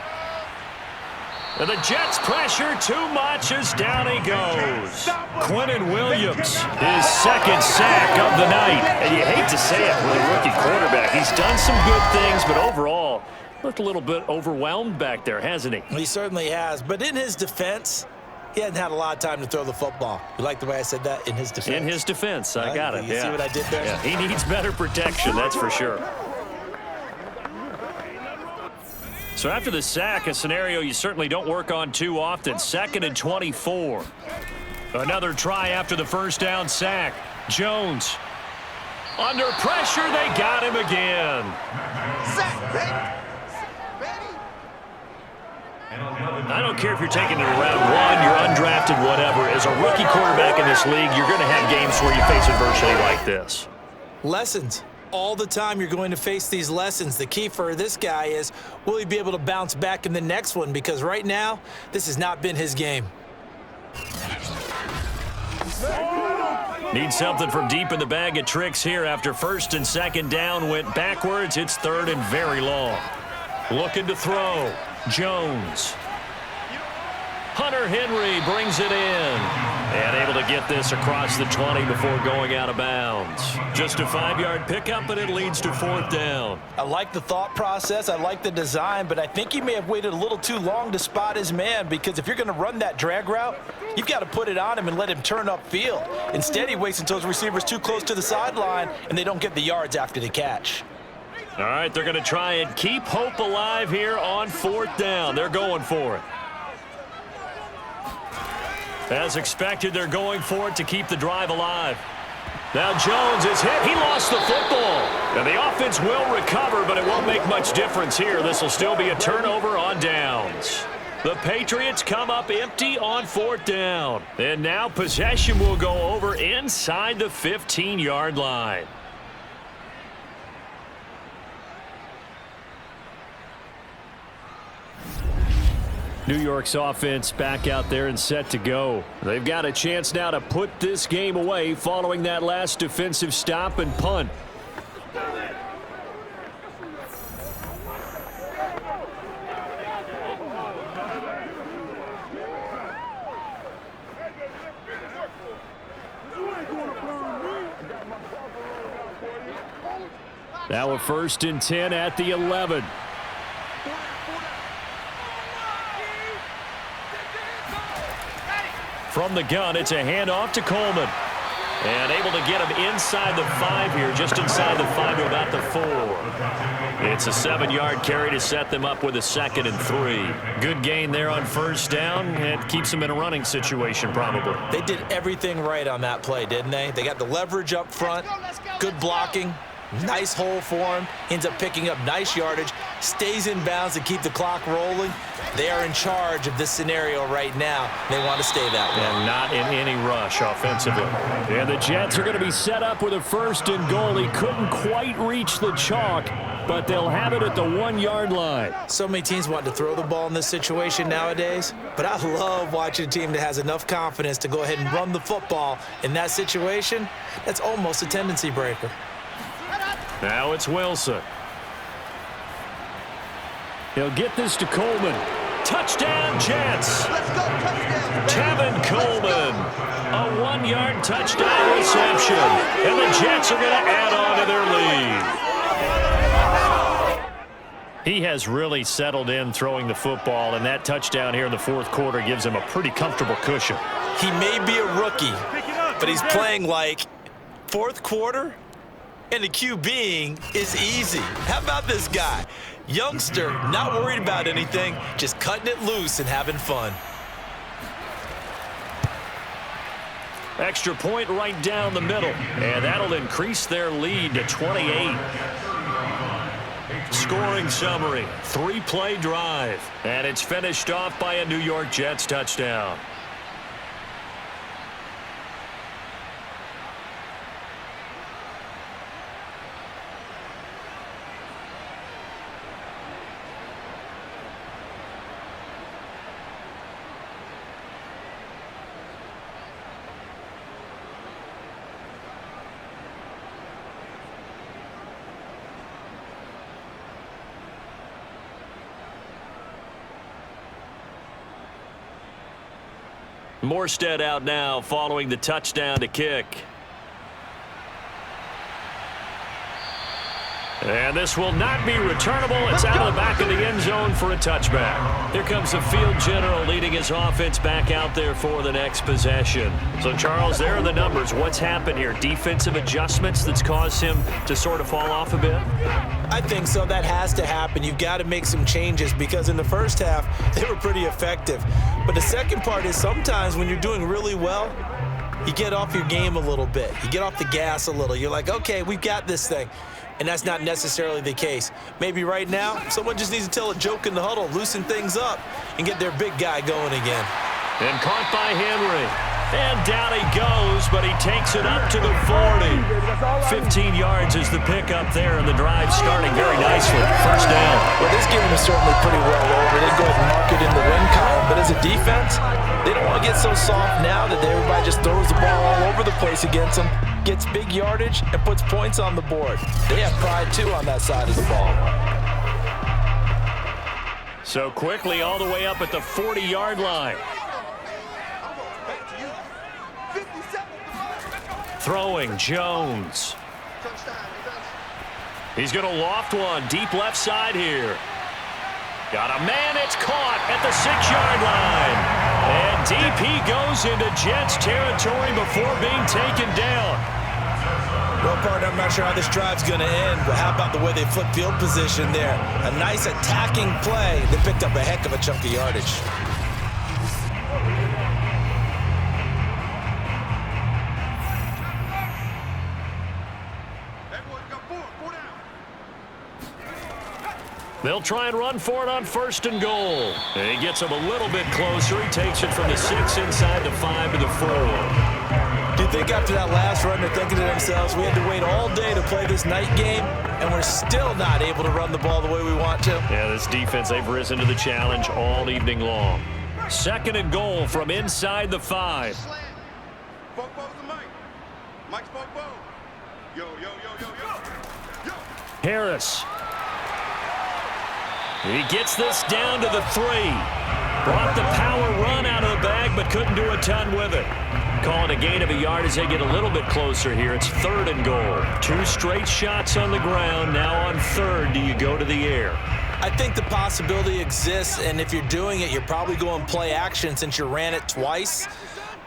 And the Jets pressure too much as down he goes. Quentin Williams, his second sack of the night. And you hate to say it with a rookie quarterback. He's done some good things, but overall, looked a little bit overwhelmed back there, hasn't he? He certainly has. But in his defense, he hasn't had a lot of time to throw the football. You like the way I said that? In his defense. In his defense, I got it. You see what I did there? Yeah, he needs better protection, that's for sure. So after the sack, a scenario you certainly don't work on too often. 2nd and 24. Another try after the first down sack. Jones. Under pressure, they got him again. I don't care if you're taking it in round 1, you're undrafted, whatever. As a rookie quarterback in this league, you're going to have games where you face adversity like this. Lessons. All the time you're going to face these lessons. The key for this guy is, will he be able to bounce back in the next one? Because right now, this has not been his game. Need something from deep in the bag of tricks here after 1st and 2nd down went backwards. It's 3rd and very long. Looking to throw. Jones. Hunter Henry brings it in. And able to get this across the 20 before going out of bounds. Just a 5-yard pickup, and it leads to 4th down. I like the thought process. I like the design, but I think he may have waited a little too long to spot his man, because if you're going to run that drag route, you've got to put it on him and let him turn upfield. Instead, he waits until his receiver's too close to the sideline, and they don't get the yards after the catch. All right, they're going to try and keep hope alive here on 4th down. They're going for it. As expected, they're going for it to keep the drive alive. Now Jones is hit. He lost the football. And the offense will recover, but it won't make much difference here. This will still be a turnover on downs. The Patriots come up empty on 4th down. And now possession will go over inside the 15-yard line. New York's offense back out there and set to go. They've got a chance now to put this game away following that last defensive stop and punt. Now a 1st and 10 at the 11. From the gun, it's a handoff to Coleman. And able to get him inside the 5 here, just inside the 5 to about the 4. It's a 7-yard carry to set them up with a 2nd and 3. Good gain there on 1st down. It keeps them in a running situation probably. They did everything right on that play, didn't they? They got the leverage up front, good blocking, nice hole for him, ends up picking up nice yardage, stays in bounds to keep the clock rolling. They are in charge of this scenario right now. They want to stay that way. And not in any rush offensively. And the Jets are going to be set up with a 1st and goal. He couldn't quite reach the chalk, but they'll have it at the 1-yard line. So many teams want to throw the ball in this situation nowadays, but I love watching a team that has enough confidence to go ahead and run the football in that situation. That's almost a tendency breaker. Now it's Wilson. He'll get this to Coleman. Touchdown, Jets. Let's go, touchdown. Tevin Coleman. A 1-yard touchdown reception. And the Jets are going to add on to their lead. He has really settled in throwing the football, and that touchdown here in the 4th quarter gives him a pretty comfortable cushion. He may be a rookie, but he's playing like 4th quarter, and the QBing is easy. How about this guy? Youngster, not worried about anything, just cutting it loose and having fun. Extra point right down the middle, and that'll increase their lead to 28. Scoring summary, 3-play drive, and it's finished off by a New York Jets touchdown. Morstead out now following the touchdown to kick. And this will not be returnable. It's out of the back of the end zone for a touchback. Here comes the field general leading his offense back out there for the next possession. So, Charles, there are the numbers. What's happened here? Defensive adjustments that's caused him to sort of fall off a bit? I think so. That has to happen. You've got to make some changes because in the first half, they were pretty effective. But the second part is sometimes when you're doing really well, you get off your game a little bit. You get off the gas a little. You're like, okay, we've got this thing. And that's not necessarily the case. Maybe right now, someone just needs to tell a joke in the huddle, loosen things up, and get their big guy going again. And caught by Henry. And down he goes, but he takes it up to the 40. 15 yards is the pickup there, and the drive starting very nicely. First down. Well, this game is certainly pretty well over. They go ahead and mark it in the win column, but as a defense, they don't want to get so soft now that everybody just throws the ball all over the place against them, gets big yardage, and puts points on the board. They have pride, too, on that side of the ball. So quickly all the way up at the 40-yard line. Throwing Jones. He's going to loft one deep left side here. Got a man, it's caught at the 6-yard line. And deep he goes into Jets territory before being taken down. Well, partner, I'm not sure how this drive's going to end, but how about the way they flip field position there? A nice attacking play. They picked up a heck of a chunk of yardage. They'll try and run for it on 1st and goal. And he gets him a little bit closer. He takes it from the 6 inside the 5 to the 4. Do you think after that last run they're thinking to themselves, we had to wait all day to play this night game, and we're still not able to run the ball the way we want to? Yeah, this defense, they've risen to the challenge all evening long. 2nd and goal from inside the 5. Harris. He gets this down to the 3. Brought the power run out of the bag, but couldn't do a ton with it. Calling a gain of a yard as they get a little bit closer here. It's 3rd and goal. 2 straight shots on the ground. Now on 3rd, do you go to the air? I think the possibility exists, and if you're doing it, you're probably going play action since you ran it twice.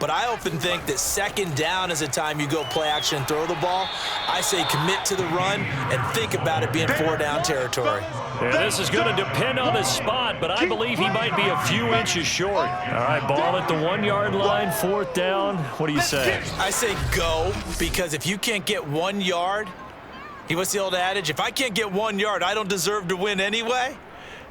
But I often think that 2nd down is the time you go play action and throw the ball. I say commit to the run and think about it being 4-down territory. Yeah, this is going to depend on his spot, but I believe he might be a few inches short. All right, ball at the 1-yard line, 4th down. What do you say? I say go, because if you can't get 1 yard, what's the old adage? If I can't get 1 yard, I don't deserve to win anyway.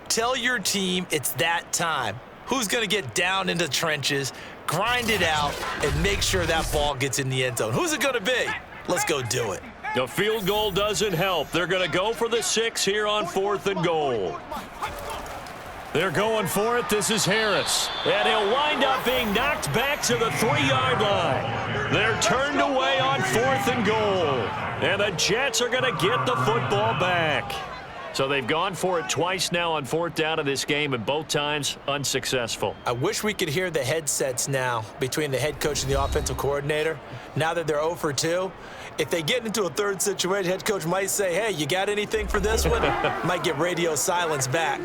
Tell your team it's that time. Who's going to get down into the trenches, grind it out, and make sure that ball gets in the end zone? Who's it going to be? Let's go do it. The field goal doesn't help. They're going to go for the 6 here on 4th and goal. They're going for it. This is Harris. And he'll wind up being knocked back to the 3-yard line. They're turned away on 4th and goal. And the Jets are going to get the football back. So they've gone for it twice now on 4th down in this game, and both times unsuccessful. I wish we could hear the headsets now between the head coach and the offensive coordinator. Now that they're 0 for 2, if they get into a 3rd situation, head coach might say, hey, you got anything for this one? Might get radio silence back.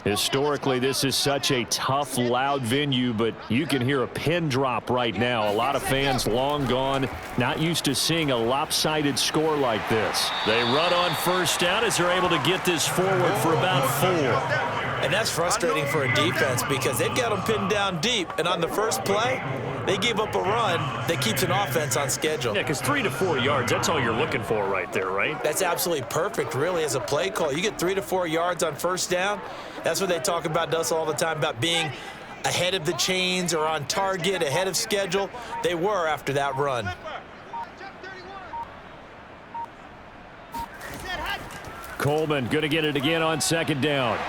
Historically, this is such a tough, loud venue, but you can hear a pin drop right now. A lot of fans long gone, not used to seeing a lopsided score like this. They run on 1st down as they're able to get this forward for about 4. And that's frustrating for a defense because they've got them pinned down deep, and on the first play, they gave up a run that keeps an offense on schedule. Yeah, because 3 to 4 yards, that's all you're looking for right there, right? That's absolutely perfect, really, as a play call. You get 3 to 4 yards on 1st down. That's what they talk about us all the time, about being ahead of the chains or on target, ahead of schedule. They were after that run. Coleman going to get it again on 2nd down.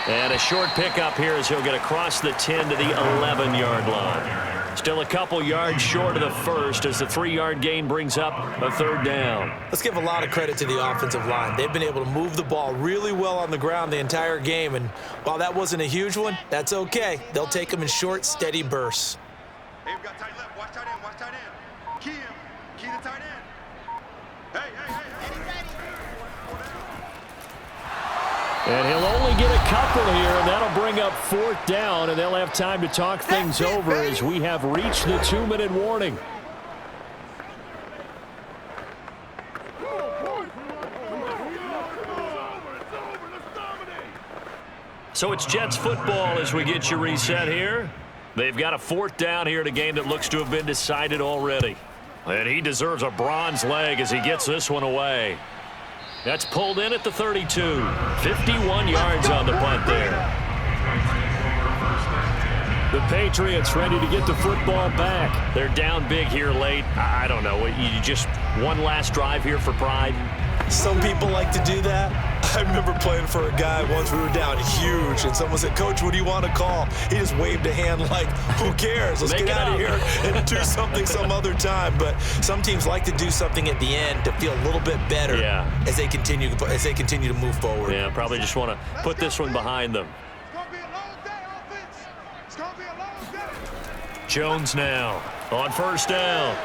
And a short pickup here as he'll get across the 10 to the 11-yard line. Still a couple yards short of the first as the 3-yard gain brings up a 3rd down. Let's give a lot of credit to the offensive line. They've been able to move the ball really well on the ground the entire game, and while that wasn't a huge one, that's okay. They'll take them in short, steady bursts. Hey, we got tight left. Watch tight end. Watch tight end. Key him. Key the tight end. Hey. And he'll only get a couple here, and that'll bring up 4th down, and they'll have time to talk things over as we have reached the 2-minute warning. So it's Jets football as we get you reset here. They've got a 4th down here in a game that looks to have been decided already. And he deserves a bronze leg as he gets this one away. That's pulled in at the 32. 51 yards on the punt there. The Patriots ready to get the football back. They're down big here late. I don't know. You just one last drive here for pride? Some people like to do that. I remember playing for a guy once. We were down huge, and someone said, "Coach, what do you want to call?" He just waved a hand like, "Who cares? Let's get out of here and do something some other time." But some teams like to do something at the end to feel a little bit better as they continue to move forward. Yeah, probably just want to put this one behind them. It's going to be a long day, offense. It's going to be a long day. Jones now on 1st down.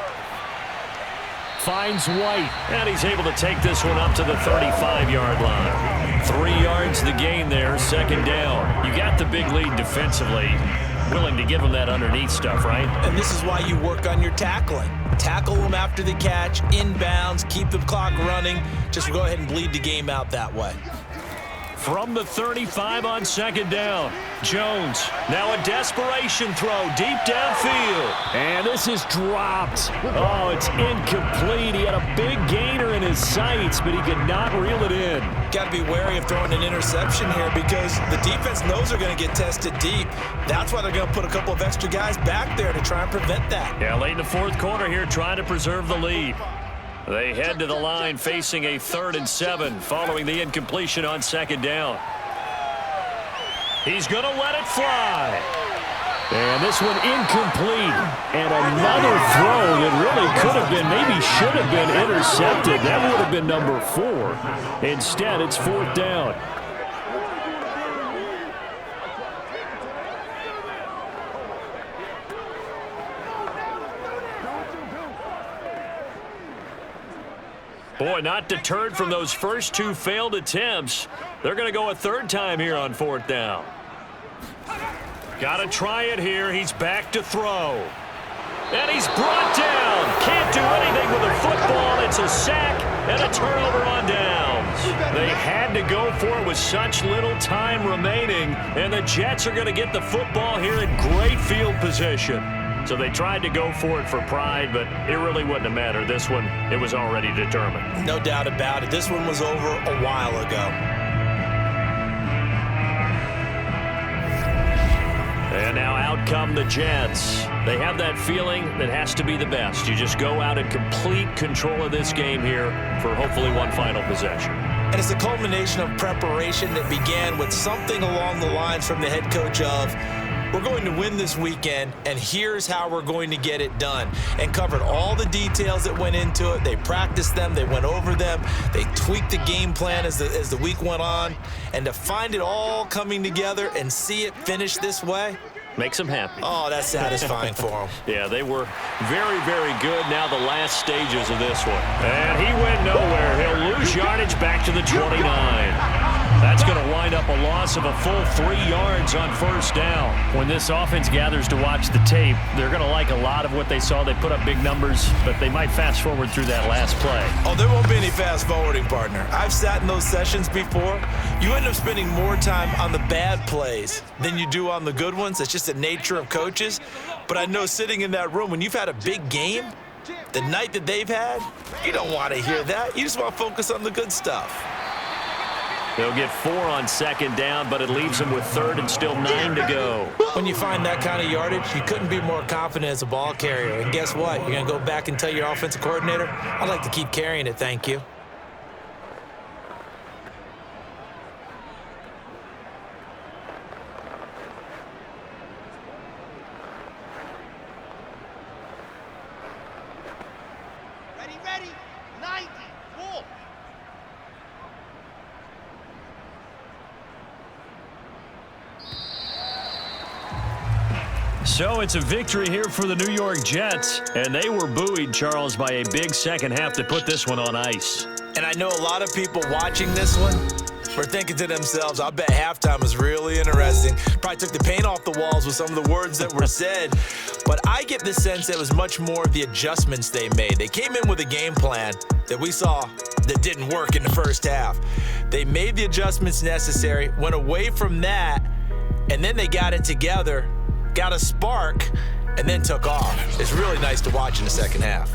Finds White, and he's able to take this one up to the 35-yard line. 3 yards the gain there, 2nd down. You got the big lead defensively. Willing to give them that underneath stuff, right? And this is why you work on your tackling. Tackle them after the catch, inbounds, keep the clock running. Just go ahead and bleed the game out that way. From the 35 on 2nd down. Jones, now a desperation throw deep downfield. And this is dropped. Oh, it's incomplete. He had a big gainer in his sights, but he could not reel it in. Got to be wary of throwing an interception here because the defense knows they're going to get tested deep. That's why they're going to put a couple of extra guys back there to try and prevent that. Yeah, late in the 4th quarter here, trying to preserve the lead. They head to the line facing a 3rd and 7 following the incompletion on 2nd down. He's going to let it fly. And this one incomplete. And another throw that really could have been, maybe should have been intercepted. That would have been number 4. Instead, it's 4th down. Boy, not deterred from those first 2 failed attempts. They're going to go a 3rd time here on 4th down. Got to try it here. He's back to throw. And he's brought down. Can't do anything with the football. It's a sack and a turnover on downs. They had to go for it with such little time remaining. And the Jets are going to get the football here in great field position. So they tried to go for it for pride, but it really wouldn't have mattered. This one, it was already determined. No doubt about it. This one was over a while ago. And now out come the Jets. They have that feeling that has to be the best. You just go out and complete control of this game here for hopefully one final possession. And it's a culmination of preparation that began with something along the lines from the head coach of, we're going to win this weekend, and here's how we're going to get it done. And covered all the details that went into it. They practiced them. They went over them. They tweaked the game plan as the week went on. And to find it all coming together and see it finish this way, makes them happy. Oh, that's satisfying for them. Yeah, they were very, very good. Now the last stages of this one. And he went nowhere. He'll lose yardage back to the 29. That's going to wind up a loss of a full 3 yards on 1st down. When this offense gathers to watch the tape, they're going to like a lot of what they saw. They put up big numbers, but they might fast forward through that last play. Oh, there won't be any fast forwarding, partner. I've sat in those sessions before. You end up spending more time on the bad plays than you do on the good ones. It's just the nature of coaches. But I know sitting in that room, when you've had a big game, the night that they've had, you don't want to hear that. You just want to focus on the good stuff. They'll get 4 on 2nd down, but it leaves them with 3rd and still 9 to go. When you find that kind of yardage, you couldn't be more confident as a ball carrier. And guess what? You're going to go back and tell your offensive coordinator, I'd like to keep carrying it, thank you. So it's a victory here for the New York Jets, and they were buoyed, Charles, by a big second half that put this one on ice. And I know a lot of people watching this one were thinking to themselves, I bet halftime was really interesting. Probably took the paint off the walls with some of the words that were said. But I get the sense it was much more of the adjustments they made. They came in with a game plan that we saw that didn't work in the first half. They made the adjustments necessary, went away from that, and then they got it together, got a spark, and then took off. It's really nice to watch in the second half.